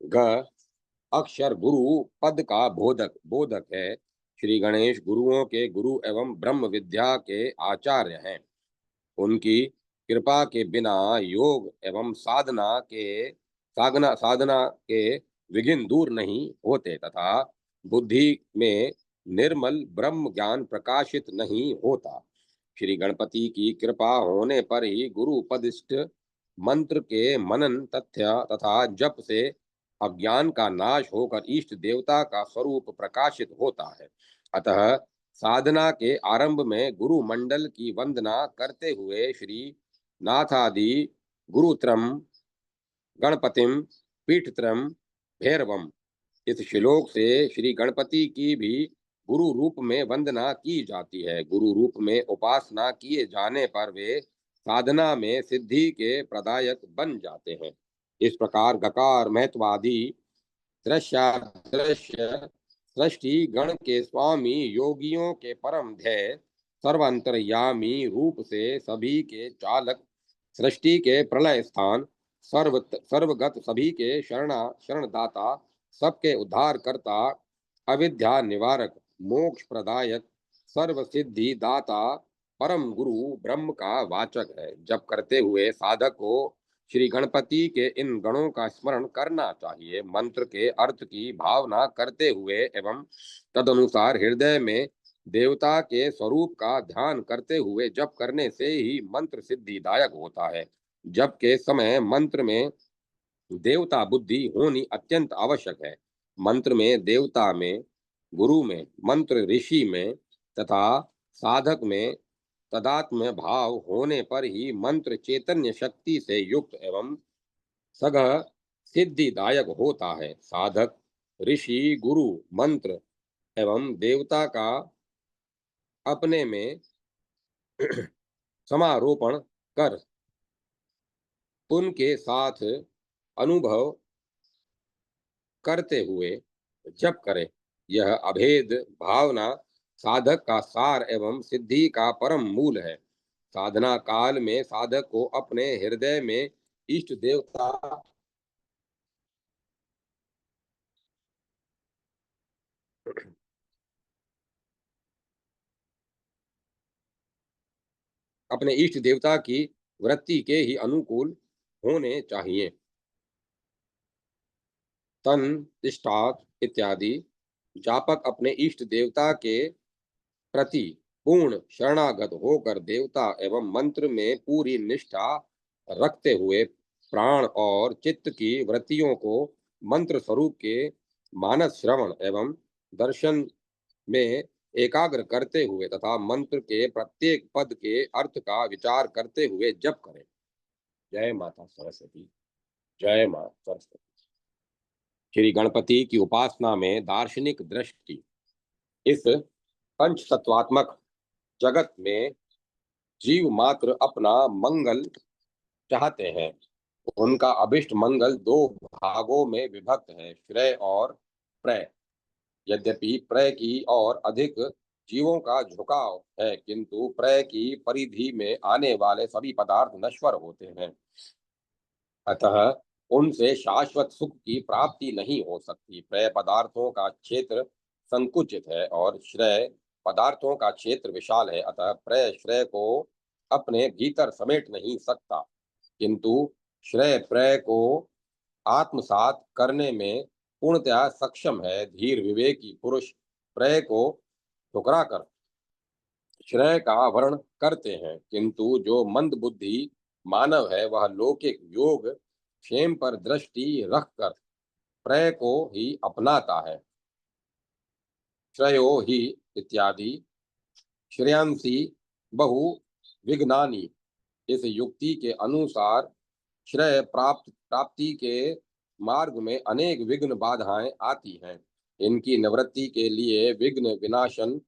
S1: ग अक्षर गुरु पद का बोधक बोधक है। श्री गणेश गुरुओं के गुरु एवं ब्रह्म विद्या के आचार्य हैं। उनकी कृपा के बिना योग एवं साधना के विघ्न दूर नहीं होते तथा बुद्धि में निर्मल ब्रह्म ज्ञान प्रकाशित नहीं होता। श्री गणपति की कृपा होने पर ही गुरु उपदिष्ट मंत्र के मनन तथ्य तथा जप से अज्ञान का नाश होकर इष्ट देवता का स्वरूप प्रकाशित होता है। अतः साधना के आरंभ में गुरु मंडल की वंदना करते हुए श्री नाथादि गुरुत्रम गणपतिम पीठत्रम भैरवम इस श्लोक से श्री गणपति की भी गुरु रूप में वंदना की जाती है। गुरु रूप में उपासना किए जाने पर वे साधना में सिद्धि के प्रदायक बन जाते हैं। इस प्रकार गकार महत्वादि दृश्य सृष्टि गण के स्वामी योगियों के परम ध्येय सर्वांतरयामी रूप से सभी के चालक सृष्टि के प्रलय स्थान सर्वगत सभी के शरणदाता सबके उद्धार करता अविद्या निवारक मोक्ष प्रदायक सर्व सिद्धि दाता परम गुरु ब्रह्म का वाचक है। जब करते हुए साधक को श्री गणपति के इन गणों का स्मरण करना चाहिए। मंत्र के अर्थ की भावना करते हुए एवं तदनुसार हृदय में देवता के स्वरूप का ध्यान करते हुए जप करने से ही मंत्र सिद्धिदायक होता है। जप के समय मंत्र में देवता बुद्धि होनी अत्यंत आवश्यक है। मंत्र में देवता में गुरु में मंत्र ऋषि में तथा साधक में तदात्म भाव होने पर ही मंत्र चैतन्य शक्ति से युक्त एवं सगह सिद्धिदायक होता है। साधक ऋषि गुरु मंत्र एवं देवता का अपने में समारोपण कर उनके साथ अनुभव करते हुए जप करे। यह अभेद भावना साधक का सार एवं सिद्धि का परम मूल है। साधना काल में साधक को अपने हृदय में इष्ट देवता अपने इष्ट देवता की वृत्ति के ही अनुकूल होने चाहिए। तन, तिष्ठात इत्यादि जापक अपने इष्ट देवता के प्रति पूर्ण शरणागत होकर देवता एवं मंत्र में पूरी निष्ठा रखते हुए प्राण और चित्त की वृत्तियों को मंत्र स्वरूप के मानस श्रवण एवं दर्शन में एकाग्र करते हुए तथा मंत्र के प्रत्येक पद के अर्थ का विचार करते हुए जप करें। जय माता सरस्वती। जय मां सरस्वती। श्री गणपति की उपासना में दार्शनिक दृष्टि। इस पंच तत्वात्मक जगत में जीव मात्र अपना मंगल चाहते हैं। उनका अभिष्ट मंगल दो भागों में विभक्त है, श्रेय और प्रय। यद्यपि प्रय की ओर अधिक जीवों का झुकाव है, किंतु प्रय की परिधि में आने वाले सभी पदार्थ नश्वर होते हैं। अतः उनसे शाश्वत सुख की प्राप्ति नहीं हो सकती। प्रय पदार्थों का क्षेत्र संकुचित है और श्रेय पदार्थों का क्षेत्र विशाल है। अतः प्रय श्रेय को अपने भीतर समेट नहीं सकता, किंतु श्रेय प्रय को आत्मसात करने में पूर्णतया सक्षम है। धीर विवेकी पुरुष प्रय को ठुकरा कर श्रेय का वर्ण करते हैं, किंतु जो मंद बुद्धि मानव है वह लौकिक योग क्षेम पर दृष्टि रखकर प्रय को ही अपनाता है। श्रेयो ही इत्यादि श्रेयांसी बहु विघ्नानि। इस युक्ति के अनुसार श्रेय प्राप्ति के मार्ग में अनेक विघ्न बाधाएं आती हैं। इनकी निवृत्ति के लिए विघ्न विनाशन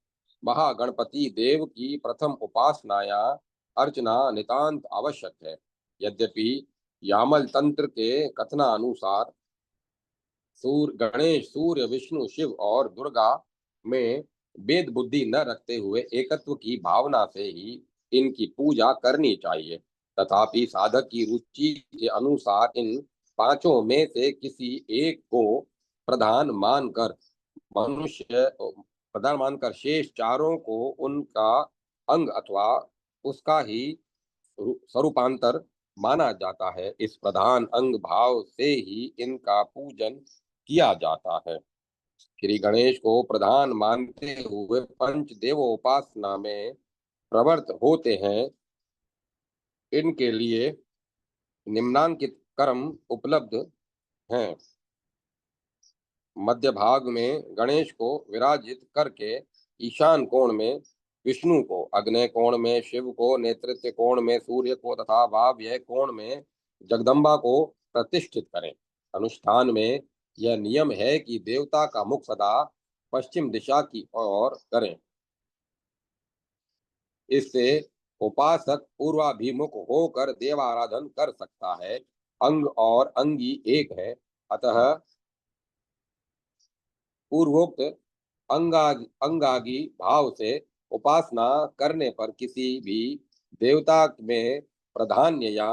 S1: महागणपति देव की प्रथम उपासना या अर्चना नितांत आवश्यक है। यद्यपि यामल तंत्र के कथनानुसार गणेश, सूर्य, विष्णु, शिव और दुर्गा में भेद बुद्धि न रखते हुए एकत्व की भावना से ही इनकी पूजा करनी चाहिए। तथापि साधक की रुचि के अनुसार इन पांचों में से किसी एक को प्रधान मानकर मनुष्य प्रधान मानकर शेष चारों को उनका अंग अथवा उसका ही स्वरूपांतर माना जाता है। इस प्रधान अंग भाव से ही इनका पूजन किया जाता है। श्री गणेश को प्रधान मानते हुए पंच देवोपासना में प्रवृत्त होते हैं। इनके लिए निम्नांकित कर्म उपलब्ध हैं। मध्य भाग में गणेश को विराजित करके ईशान कोण में विष्णु को, अग्नि कोण में शिव को, नेतृत्व कोण में सूर्य को तथा वायव्य कोण में जगदम्बा को प्रतिष्ठित करें। अनुष्ठान में यह नियम है कि देवता का मुख सदा पश्चिम दिशा की ओर करें। इससे उपासक पूर्वाभिमुख होकर देवाराधन कर सकता है। अंग और अंगी एक है, अतः पूर्वोक्त अंगागी भाव से उपासना करने पर किसी भी देवता में प्रधान्य या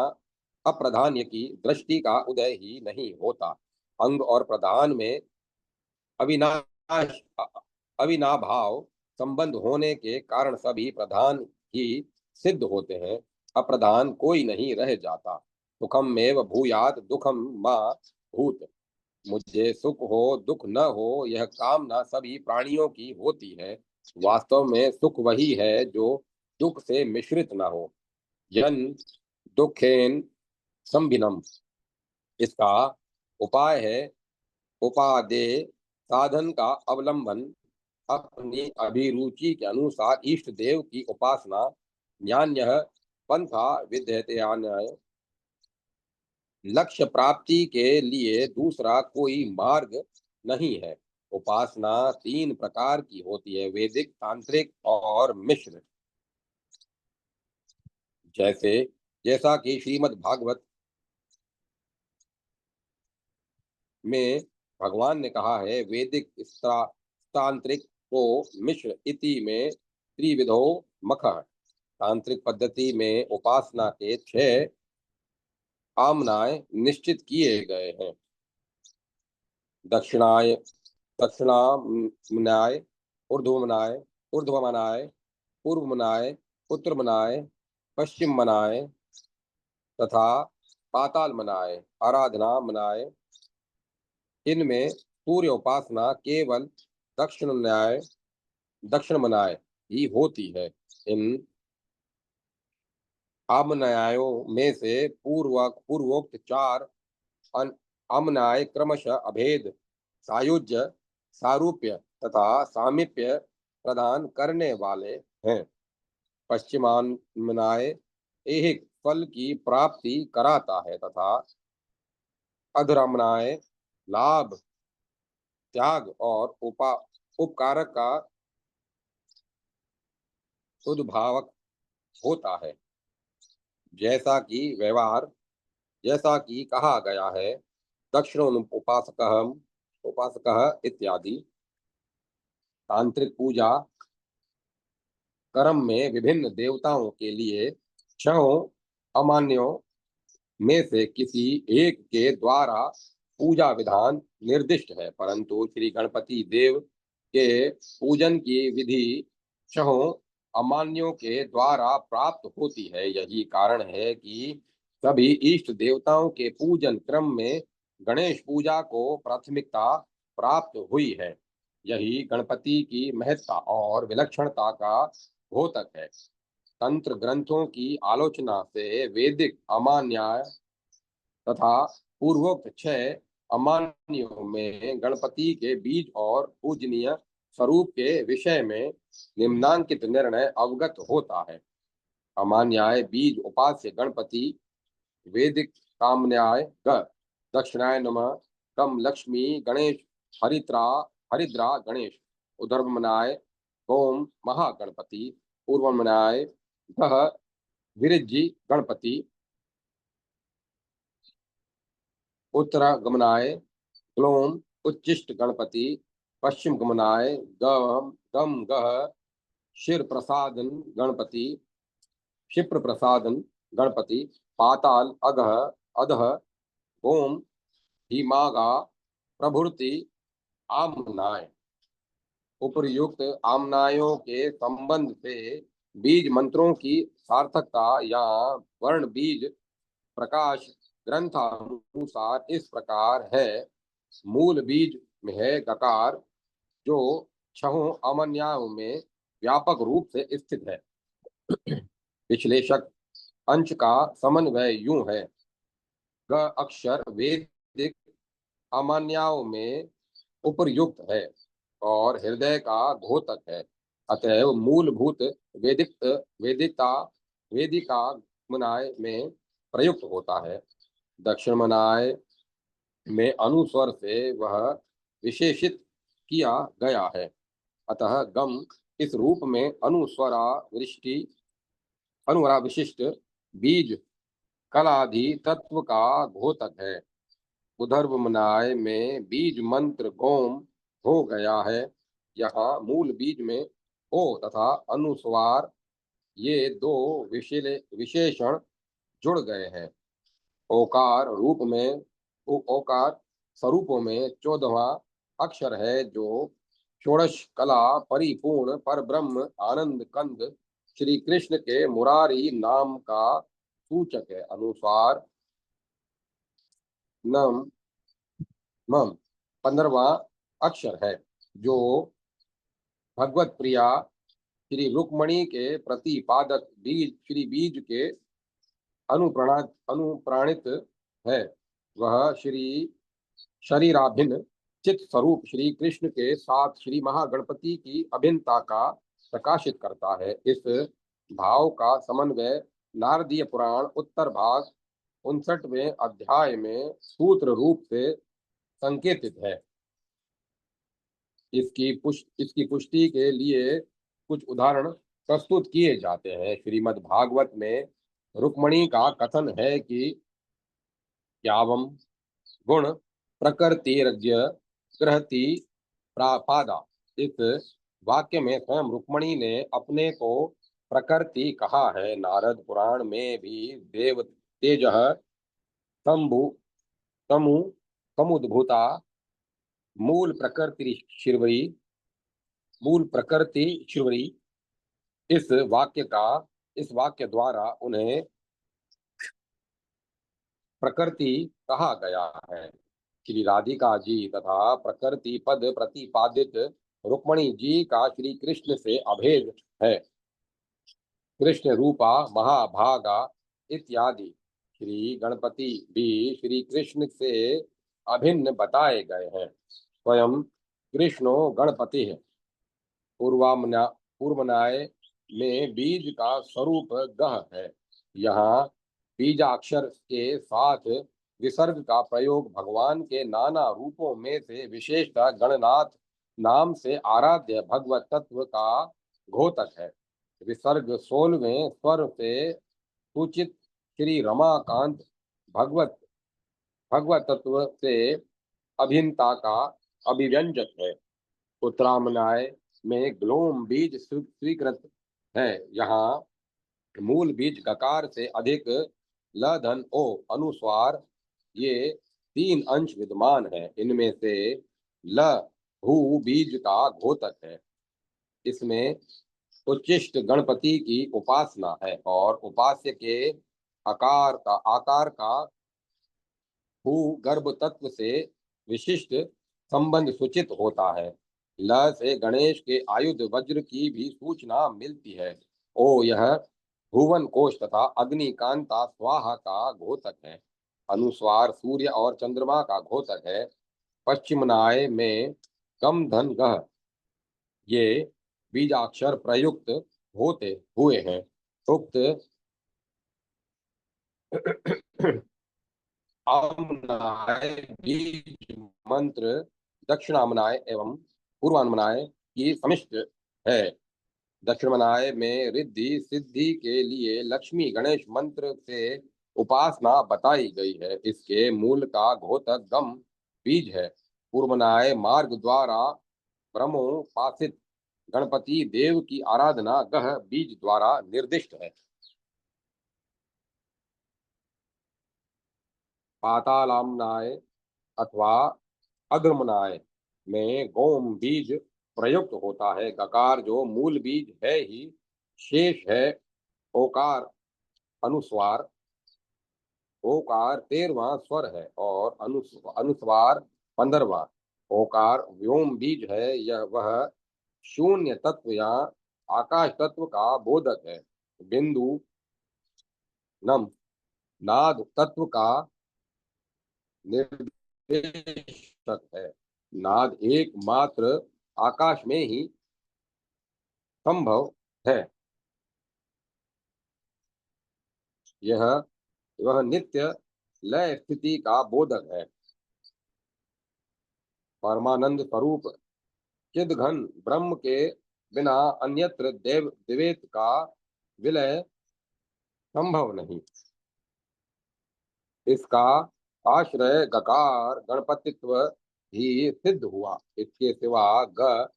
S1: अप्रधान्य की दृष्टि का उदय ही नहीं होता। अंग और प्रधान में अविनाश अविनाभाव संबंध होने के कारण सभी प्रधान ही सिद्ध होते हैं, अप्रधान कोई नहीं रह जाता। सुखम मेव भूयात दुखम मां भूत। मुझे सुख हो दुख न हो यह कामना सभी प्राणियों की होती है। वास्तव में सुख वही है जो दुख से मिश्रित न हो। यन दुखेन संभिनम। इसका उपाय है उपादे साधन का अवलंबन, अपनी अभिरुचि के अनुसार इष्ट देव की उपासना। न्यान्य पंथा विद्यते। लक्ष्य प्राप्ति के लिए दूसरा कोई मार्ग नहीं है। उपासना तीन प्रकार की होती है, वैदिक, तांत्रिक और मिश्र। जैसा कि श्रीमद् भागवत में भगवान ने कहा है, वैदिक तांत्रिक को मिश्र इति में त्रिविधो मखः। तांत्रिक पद्धति में उपासना के 6 आमनाय निश्चित किए गए हैं। दक्षिणाय दक्षिणामनाय, ऊर्ध्वमनाय, ऊर्ध्वमनाय, पूर्वमनाय, उत्तरमनाय, पश्चिम मनाय तथा पाताल मनाए, आराधना मनाए, इनमें सूर्य उपासना केवल दक्षिण मनाए ही होती है। इन आमनायों में से पूर्वोक्त चार आमनाय क्रमशः अभेद, सायुज्य, सारूप्य तथा सामीप्य प्रदान करने वाले हैं। पश्चिमामनाय ऐहिक फल की प्राप्ति कराता है तथा अधरामनाय लाभ, त्याग और उपकारक का उद्भावक होता है। जैसा कि व्यवहार जैसा कि कहा गया है, दक्षिण उपासक इत्यादि तांत्रिक पूजा कर्म में विभिन्न देवताओं के लिए छहों अमान्यों में से किसी एक के द्वारा पूजा विधान निर्दिष्ट है, परंतु श्री गणपति देव के पूजन की विधि छहों अमान्यों के द्वारा प्राप्त होती है। यही कारण है कि सभी इष्ट देवताओं के पूजन क्रम में गणेश पूजा को प्राथमिकता प्राप्त हुई है। यही गणपति की महत्ता और विलक्षणता का द्योतक है। तंत्र ग्रंथों की आलोचना से वैदिक अमान्य तथा पूर्वोक्त छह अमान्यों में गणपति के बीज और पूजनीय स्वरूप के विषय में निम्नांकित निर्णय अवगत होता है। अमान्याय बीज उपास्य गणपति, वैदिक कामन्याय ग दक्षिणाय नमः, कम लक्ष्मी गणेश, हरिद्रा हरिद्रा गणेश, उधर्वमनाय ओम महागणपति, पूर्वमनाय गह विरज्जी गणपति, उत्तरागमनाय क्लोम उच्चिष्ट गणपति, पश्चिम गमनाय गम गम गह शिर प्रसादन गणपति, क्षिप्र प्रसादन गणपति, पाताल अगह अधः ओम हिमागा प्रभृति आमनाय। उपर्युक्त आमनायों के संबंध से बीज मंत्रों की सार्थकता या वर्ण बीज प्रकाश ग्रंथानुसार इस प्रकार है। मूल बीज में है गकार, जो छहों अमन्याओं में व्यापक रूप से स्थित है। विश्लेषक अंश का समन्वय यूं है: ग अक्षर वैदिक अमान्याओं में उपर्युक्त है और हृदय का घोतक है, अतएव मूलभूत वेदिक वेदिता वेदिका मनाय में प्रयुक्त होता है। दक्षिण मनाय में अनुस्वर से वह विशेषित किया गया है, अतः गम इस रूप में अनुवरा विशिष्ट बीज कलाधि तत्व का घोतक है। उधर्व मनाय में बीज मंत्र गोम हो गया है। यहाँ मूल बीज में ओ तथा अनुस्वार ये दो विशेषण जुड़ गए हैं। ओकार रूप में ओकार स्वरूपों में 14वां अक्षर है, जो षोडश कला परिपूर्ण पर ब्रह्म आनंद कंद श्री कृष्ण के मुरारी नाम का सूचक है। अनुसार नम मम 15वां अक्षर है, जो भगवत प्रिया श्री रुक्मणी के प्रतिपादक बीज श्री बीज के अनुप्राणित है। वह श्री शरीराभिन्न चित स्वरूप श्री कृष्ण के साथ श्री महागणपति की अभिन्नता का प्रकाशित करता है। इस भाव का समन्वय नारदीय पुराण उत्तर भाग 59वें अध्याय में सूत्र रूप से संकेतित है। इसकी पुष्टि के लिए कुछ उदाहरण प्रस्तुत किए जाते हैं। श्रीमद् भागवत में रुक्मणी का कथन है कि यावम गुण प्रकृतिरज्ञ गृहति प्रापादा। इस वाक्य में स्वयं रुक्मणी ने अपने को प्रकृति कहा है। नारद पुराण में भी देव तेज तंबु तमु समुद्भूता मूल प्रकृति शिवरी इस वाक्य द्वारा उन्हें प्रकृति कहा गया है। श्री राधिका जी तथा प्रकृति पद प्रतिपादित रुक्मणी जी का श्री कृष्ण से अभेद है। कृष्ण रूपा महाभागा इत्यादि श्री गणपति भी श्री कृष्ण से अभिन्न बताए गए हैं। स्वयं कृष्णो गणपति है। पूर्वामना पूर्वनाय में बीज का स्वरूप गह है। यहाँ बीजाक्षर के साथ विसर्ग का प्रयोग भगवान के नाना रूपों में से विशेषतः गणनाथ नाम से आराध्य भगवत तत्व का घोतक है। विसर्ग 16वें स्वर से सूचित श्री रमाकांत भगवत भगवत तत्व से अभिन्नता का अभिव्यंजक है। उत्तरामनाय में ग्लोम बीज स्वीकृत है। यहाँ मूल बीज गकार से अधिक ल धन ओ अनुस्वार ये 3 अंश विद्यमान है। इनमें से ल हु बीज का घोतक है। इसमें उच्चिष्ट गणपति की उपासना है और उपास्य के आकार का भू गर्भ तत्व से विशिष्ट संबंध सूचित होता है। ल से गणेश के आयुध वज्र की भी सूचना मिलती है। ओ यह भुवन कोश तथा अग्निकांता स्वाहा का घोतक है। अनुस्वार सूर्य और चंद्रमा का घोतक है। पश्चिमनाय में कम धन गह ये बीजाक्षर प्रयुक्त होते हुए हैं। उक्त आमनाय बीज मंत्र दक्षिणामनाय एवं पूर्वामनाय की समिष्ट है। दक्षिणामनाय में रिद्धि सिद्धि के लिए लक्ष्मी गणेश मंत्र से उपासना बताई गई है। इसके मूल का घोतक गम बीज है। पूर्वनाय मार्ग द्वारा ब्रह्मोपासित गणपति देव की आराधना गह बीज द्वारा निर्दिष्ट है। पातालामनाय अथवा अग्रमनाय में गोम बीज प्रयुक्त होता है। गकार जो मूल बीज है ही शेष है। ओकार अनुस्वार ओकार 13वां स्वर है और अनुस्वार 15वां। ओकार व्योम बीज है। यह वह शून्य तत्व या आकाश तत्व का बोधक है। बिंदु नम नाद तत्व का निर्देशक है। नाद एकमात्र आकाश में ही संभव है। यह वह नित्य लय स्थिति का बोधक है। परमानंद स्वरूप चिदघन ब्रह्म के बिना अन्यत्र देव दिवेत का विलय संभव नहीं। इसका आश्रय गकार गणपतित्व ही सिद्ध हुआ। इसके सिवा ग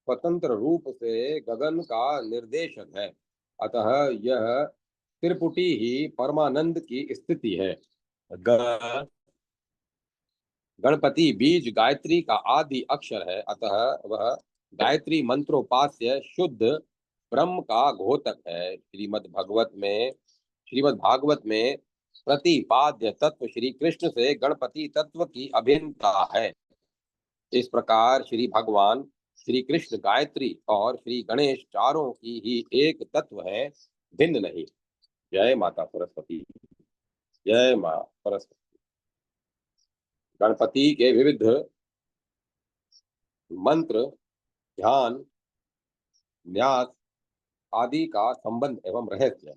S1: स्वतंत्र रूप से गगन का निर्देशक है। अतः यह त्रिपुटी ही परमानंद की स्थिति है। ग गणपति बीज गायत्री का आदि अक्षर है। अतः वह गायत्री मंत्रोपास्य शुद्ध ब्रह्म का घोतक है। श्रीमद् भागवत में प्रतिपाद्य तत्व श्री कृष्ण से गणपति तत्व की अभिन्नता है। इस प्रकार श्री भगवान श्री कृष्ण गायत्री और श्री गणेश चारों की ही एक तत्व है, भिन्न नहीं। जय माता सरस्वती। जय मां सरस्वती। गणपति के विविध मंत्र ध्यान न्यास आदि का संबंध एवं रहस्य।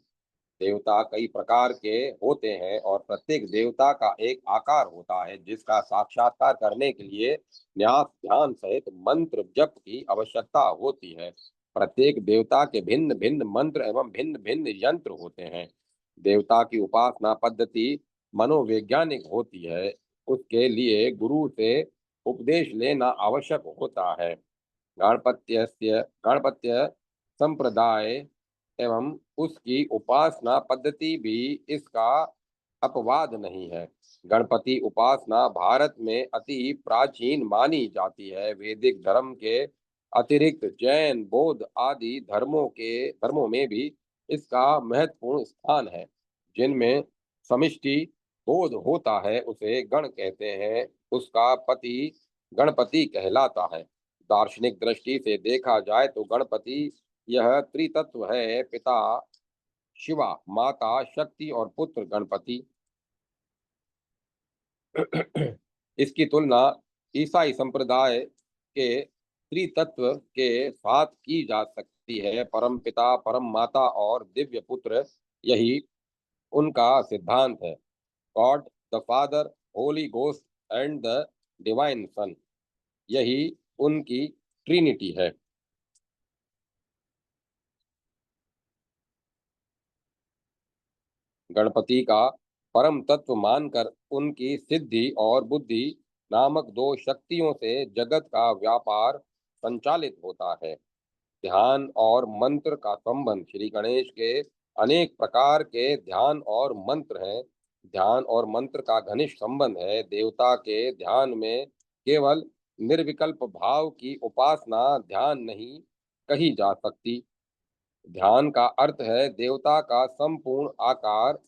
S1: देवता कई प्रकार के होते हैं और प्रत्येक देवता का एक आकार होता है जिसका साक्षात्कार करने के लिए न्यास ध्यान सहित मंत्र जप की आवश्यकता होती है। प्रत्येक देवता के भिन्न भिन्न मंत्र एवं भिन्न भिन्न यंत्र होते हैं। देवता की उपासना पद्धति मनोवैज्ञानिक होती है। उसके लिए गुरु से उपदेश लेना आवश्यक होता है। गणपत्य संप्रदाय एवं उसकी उपासना पद्धति भी इसका अपवाद नहीं है। गणपति उपासना भारत में अति प्राचीन मानी जाती है। वैदिक धर्म के अतिरिक्त जैन बौद्ध आदि धर्मों में भी इसका महत्वपूर्ण स्थान है, जिनमें समिष्टि बोध होता है उसे गण कहते हैं, उसका पति गणपति कहलाता है। दार्शनिक दृष्टि से देखा जाए तो गणपति यह त्रितत्व है, पिता शिवा, माता शक्ति और पुत्र गणपति। इसकी तुलना ईसाई संप्रदाय के त्रितत्व के साथ की जा सकती है, परम पिता, परम माता और दिव्य पुत्र। यही उनका सिद्धांत है, God the father, holy ghost and the divine son. यही उनकी ट्रिनिटी है। गणपति का परम तत्व मानकर उनकी सिद्धि और बुद्धि नामक दो शक्तियों से जगत का व्यापार संचालित होता है। ध्यान और मंत्र का संबंध, श्री गणेश के अनेक प्रकार के ध्यान और मंत्र हैं। ध्यान और मंत्र का घनिष्ठ संबंध है। देवता के ध्यान में केवल निर्विकल्प भाव की उपासना ध्यान नहीं कही जा सकती। ध्यान का अर्थ है देवता का संपूर्ण आकार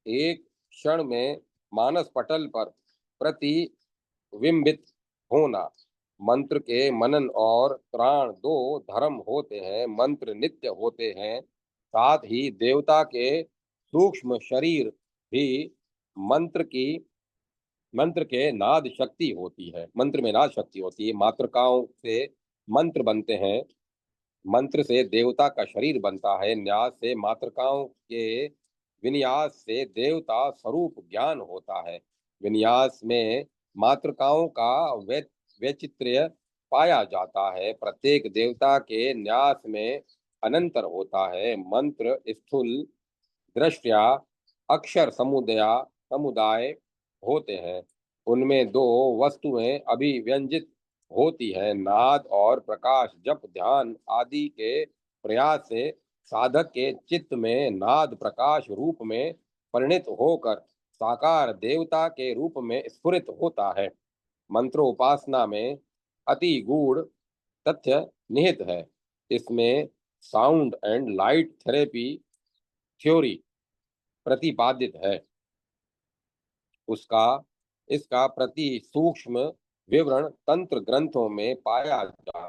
S1: एक क्षण में मानस पटल पर प्रतिबिंबित होना। मंत्र के मनन और त्राण दो धर्म होते हैं, मंत्र नित्य होते हैं। साथ ही देवता के सूक्ष्म शरीर भी मंत्र की मंत्र के नाद शक्ति होती है, मंत्र में नाद शक्ति होती है। मातृकाओं से मंत्र बनते हैं, मंत्र से देवता का शरीर बनता है, न्यास से मातृकाओं के विन्यास से देवता स्वरूप ज्ञान होता है। विन्यास में मातृकाओं का वैचित्र्य पाया जाता है। प्रत्येक देवता के न्यास में अनंतर होता है। मंत्र स्थूल दृष्टया अक्षर समुदाय होते हैं। उनमें दो वस्तुएं अभिव्यंजित होती है, नाद और प्रकाश। जप, ध्यान आदि के प्रयास से साधक के चित्त में नाद प्रकाश रूप में परिणित होकर साकार देवता के रूप में स्फुरित होता है। मंत्रोपासना में अति गूढ़ तथ्य निहित है। इसमें sound and light therapy theory प्रतिपादित है। उसका इसका प्रति सूक्ष्म विवरण तंत्र ग्रंथों में पाया जाता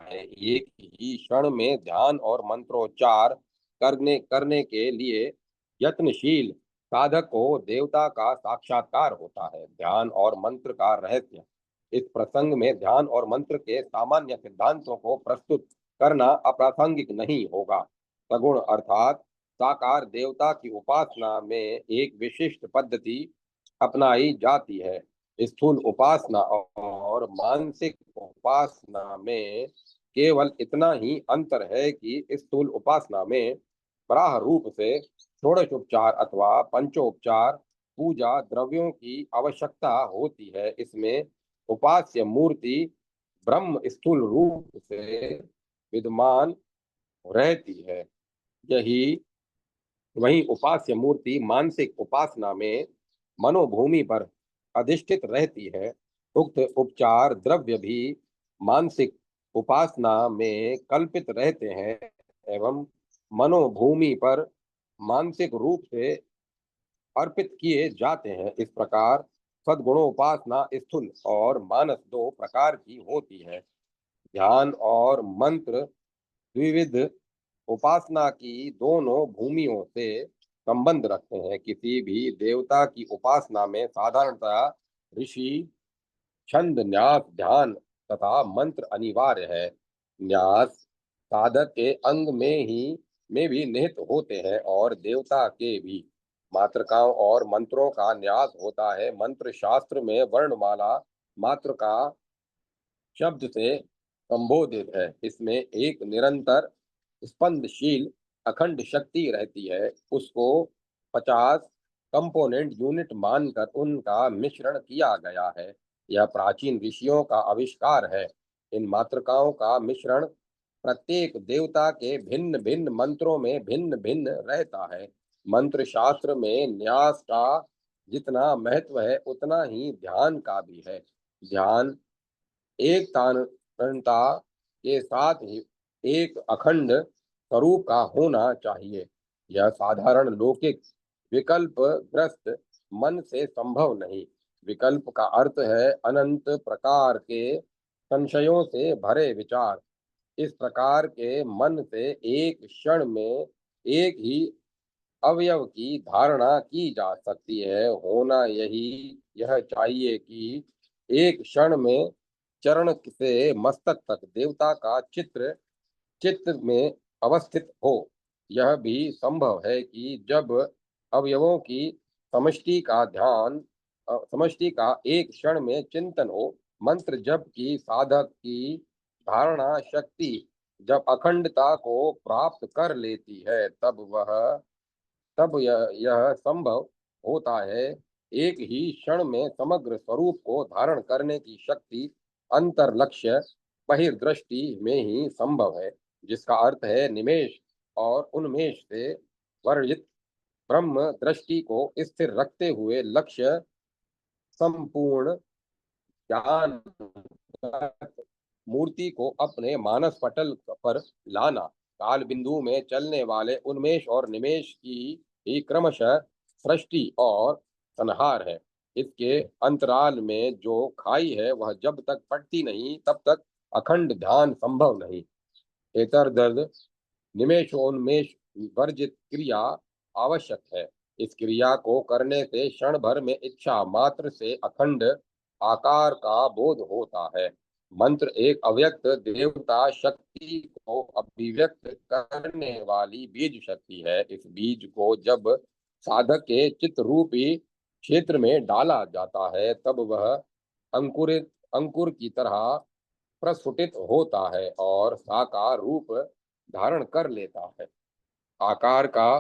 S1: है। एक ही क्षण में ध्यान और मंत्रोच्चार करने के लिए यत्नशील साधक को देवता का साक्षात्कार होता है। ध्यान और मंत्र का रहस्य, इस प्रसंग में ध्यान और मंत्र के सामान्य सिद्धांतों को प्रस्तुत करना अप्रासंगिक नहीं होगा। सगुण अर्थात साकार देवता की उपासना में एक विशिष्ट पद्धति अपनाई जाती है। स्थूल उपासना और मानसिक उपासना में केवल इतना ही अंतर है कि स्थूल उपासना में बराह रूप से षोडशोपचार अथवा पंचोपचार पूजा द्रव्यों की आवश्यकता होती है। इसमें उपास्य मूर्ति ब्रह्म स्थूल रूप से विद्यमान रहती है। यही वहीं उपास्य मूर्ति मानसिक उपासना में मनोभूमि पर अधिष्ठित रहती है। उक्त उपचार द्रव्य भी मानसिक उपासना में कल्पित रहते हैं एवं मनोभूमि पर मानसिक रूप से अर्पित किए जाते हैं। इस प्रकार सद्गुणोपासना स्थूल और मानस दो प्रकार की होती है। ध्यान और मंत्र द्विविध उपासना की दोनों भूमियों से संबंध रखते हैं। किसी भी देवता की उपासना में साधारणतः ऋषि, छंद, न्यास, ध्यान तथा मंत्र अनिवार्य है। न्यास साधक के अंग में भी निहित होते हैं और देवता के भी। मातृकाओं और मंत्रों का न्यास होता है। मंत्र शास्त्र में वर्णमाला मात्र का शब्द से संबोधित है। इसमें एक निरंतर स्पंदशील अखंड शक्ति रहती है। उसको 50 कंपोनेंट यूनिट मानकर उनका मिश्रण किया गया है। यह प्राचीन ऋषियों का आविष्कार है। इन मातृकाओं का मिश्रण प्रत्येक देवता के भिन्न भिन्न मंत्रों में भिन्न भिन्न रहता है। मंत्र शास्त्र में न्यास का जितना महत्व है उतना ही ध्यान का भी है। ध्यान एक तानता के साथ ही एक अखंड स्वरूप का होना चाहिए। यह साधारण लौकिक विकल्प ग्रस्त मन से संभव नहीं। विकल्प का अर्थ है अनंत प्रकार के संशयों से भरे विचार। इस प्रकार के मन से एक क्षण में एक ही अवयव की धारणा की जा सकती है। होना यही यह चाहिए कि एक क्षण में चरण से मस्तक तक देवता का चित्र चित्त में अवस्थित हो। यह भी संभव है कि जब अवयवों की समष्टि का समष्टि का एक क्षण में चिंतन हो, मंत्र जप की साधक की धारणा शक्ति जब अखंडता को प्राप्त कर लेती है, तब यह संभव होता है। एक ही क्षण में समग्र स्वरूप को धारण करने की शक्ति अंतर लक्ष्य बहिर्दृष्टि में ही संभव है, जिसका अर्थ है निमेष और उन्मेष से वर्जित ब्रह्म दृष्टि को स्थिर रखते हुए लक्ष्य संपूर्ण ज्ञान मूर्ति को अपने मानस पटल पर लाना। काल बिंदु में चलने वाले उन्मेष और निमेष की ही क्रमशः सृष्टि और संहार है। इसके अंतराल में जो खाई है वह जब तक पड़ती नहीं तब तक अखंड ध्यान संभव नहीं। एतर दर्द निमेषोन्मेष वर्जित क्रिया आवश्यक है। इस क्रिया को करने से क्षण भर में इच्छा मात्र से अखंड आकार का बोध होता है। मंत्र एक अव्यक्त देवता शक्ति को अभिव्यक्त करने वाली बीज शक्ति है। इस बीज को जब साधक के चित्त रूपी क्षेत्र में डाला जाता है, तब वह अंकुरित अंकुर की तरह प्रस्फुटित होता है और साकार रूप धारण कर लेता है। आकार का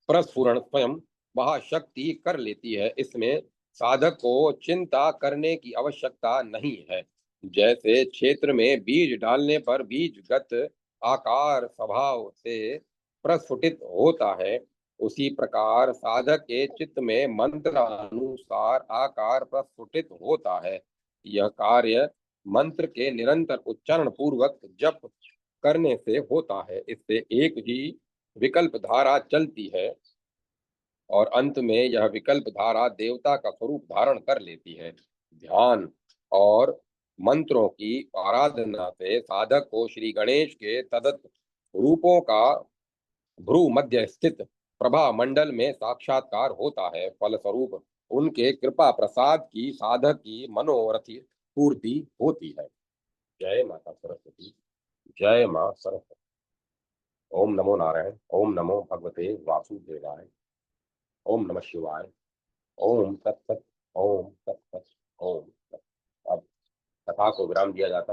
S1: प्रस्फुरण स्वयं वह शक्ति कर लेती है। इसमें साधक को चिंता करने की आवश्यकता नहीं है। जैसे क्षेत्र में बीज डालने पर बीजगत आकार स्वभाव से प्रस्फुटित होता है, उसी प्रकार साधक के चित्त में मंत्रानुसार आकार प्रस्फुटित होता है। यह कार्य मंत्र के निरंतर उच्चारण पूर्वक जप करने से होता है। इससे एक ही विकल्प धारा चलती है और अंत में यह विकल्प धारा देवता का स्वरूप धारण कर लेती है। ध्यान और मंत्रों की आराधना से साधक को श्री गणेश के तदत रूपों का भ्रू मध्य स्थित प्रभा मंडल में साक्षात्कार होता है। फलस्वरूप उनके कृपा प्रसाद की साधक की मनोरथी पूर्ति होती है। जय माता सरस्वती। जय मां सरस्वती। ओम नमो नारायण। ओम नमो भगवते वासुदेवाय। ओम नमः शिवाय। ओम तत्सत। ओम तत्सत। ओम तत्सत। अब कथा को विराम दिया जाता है।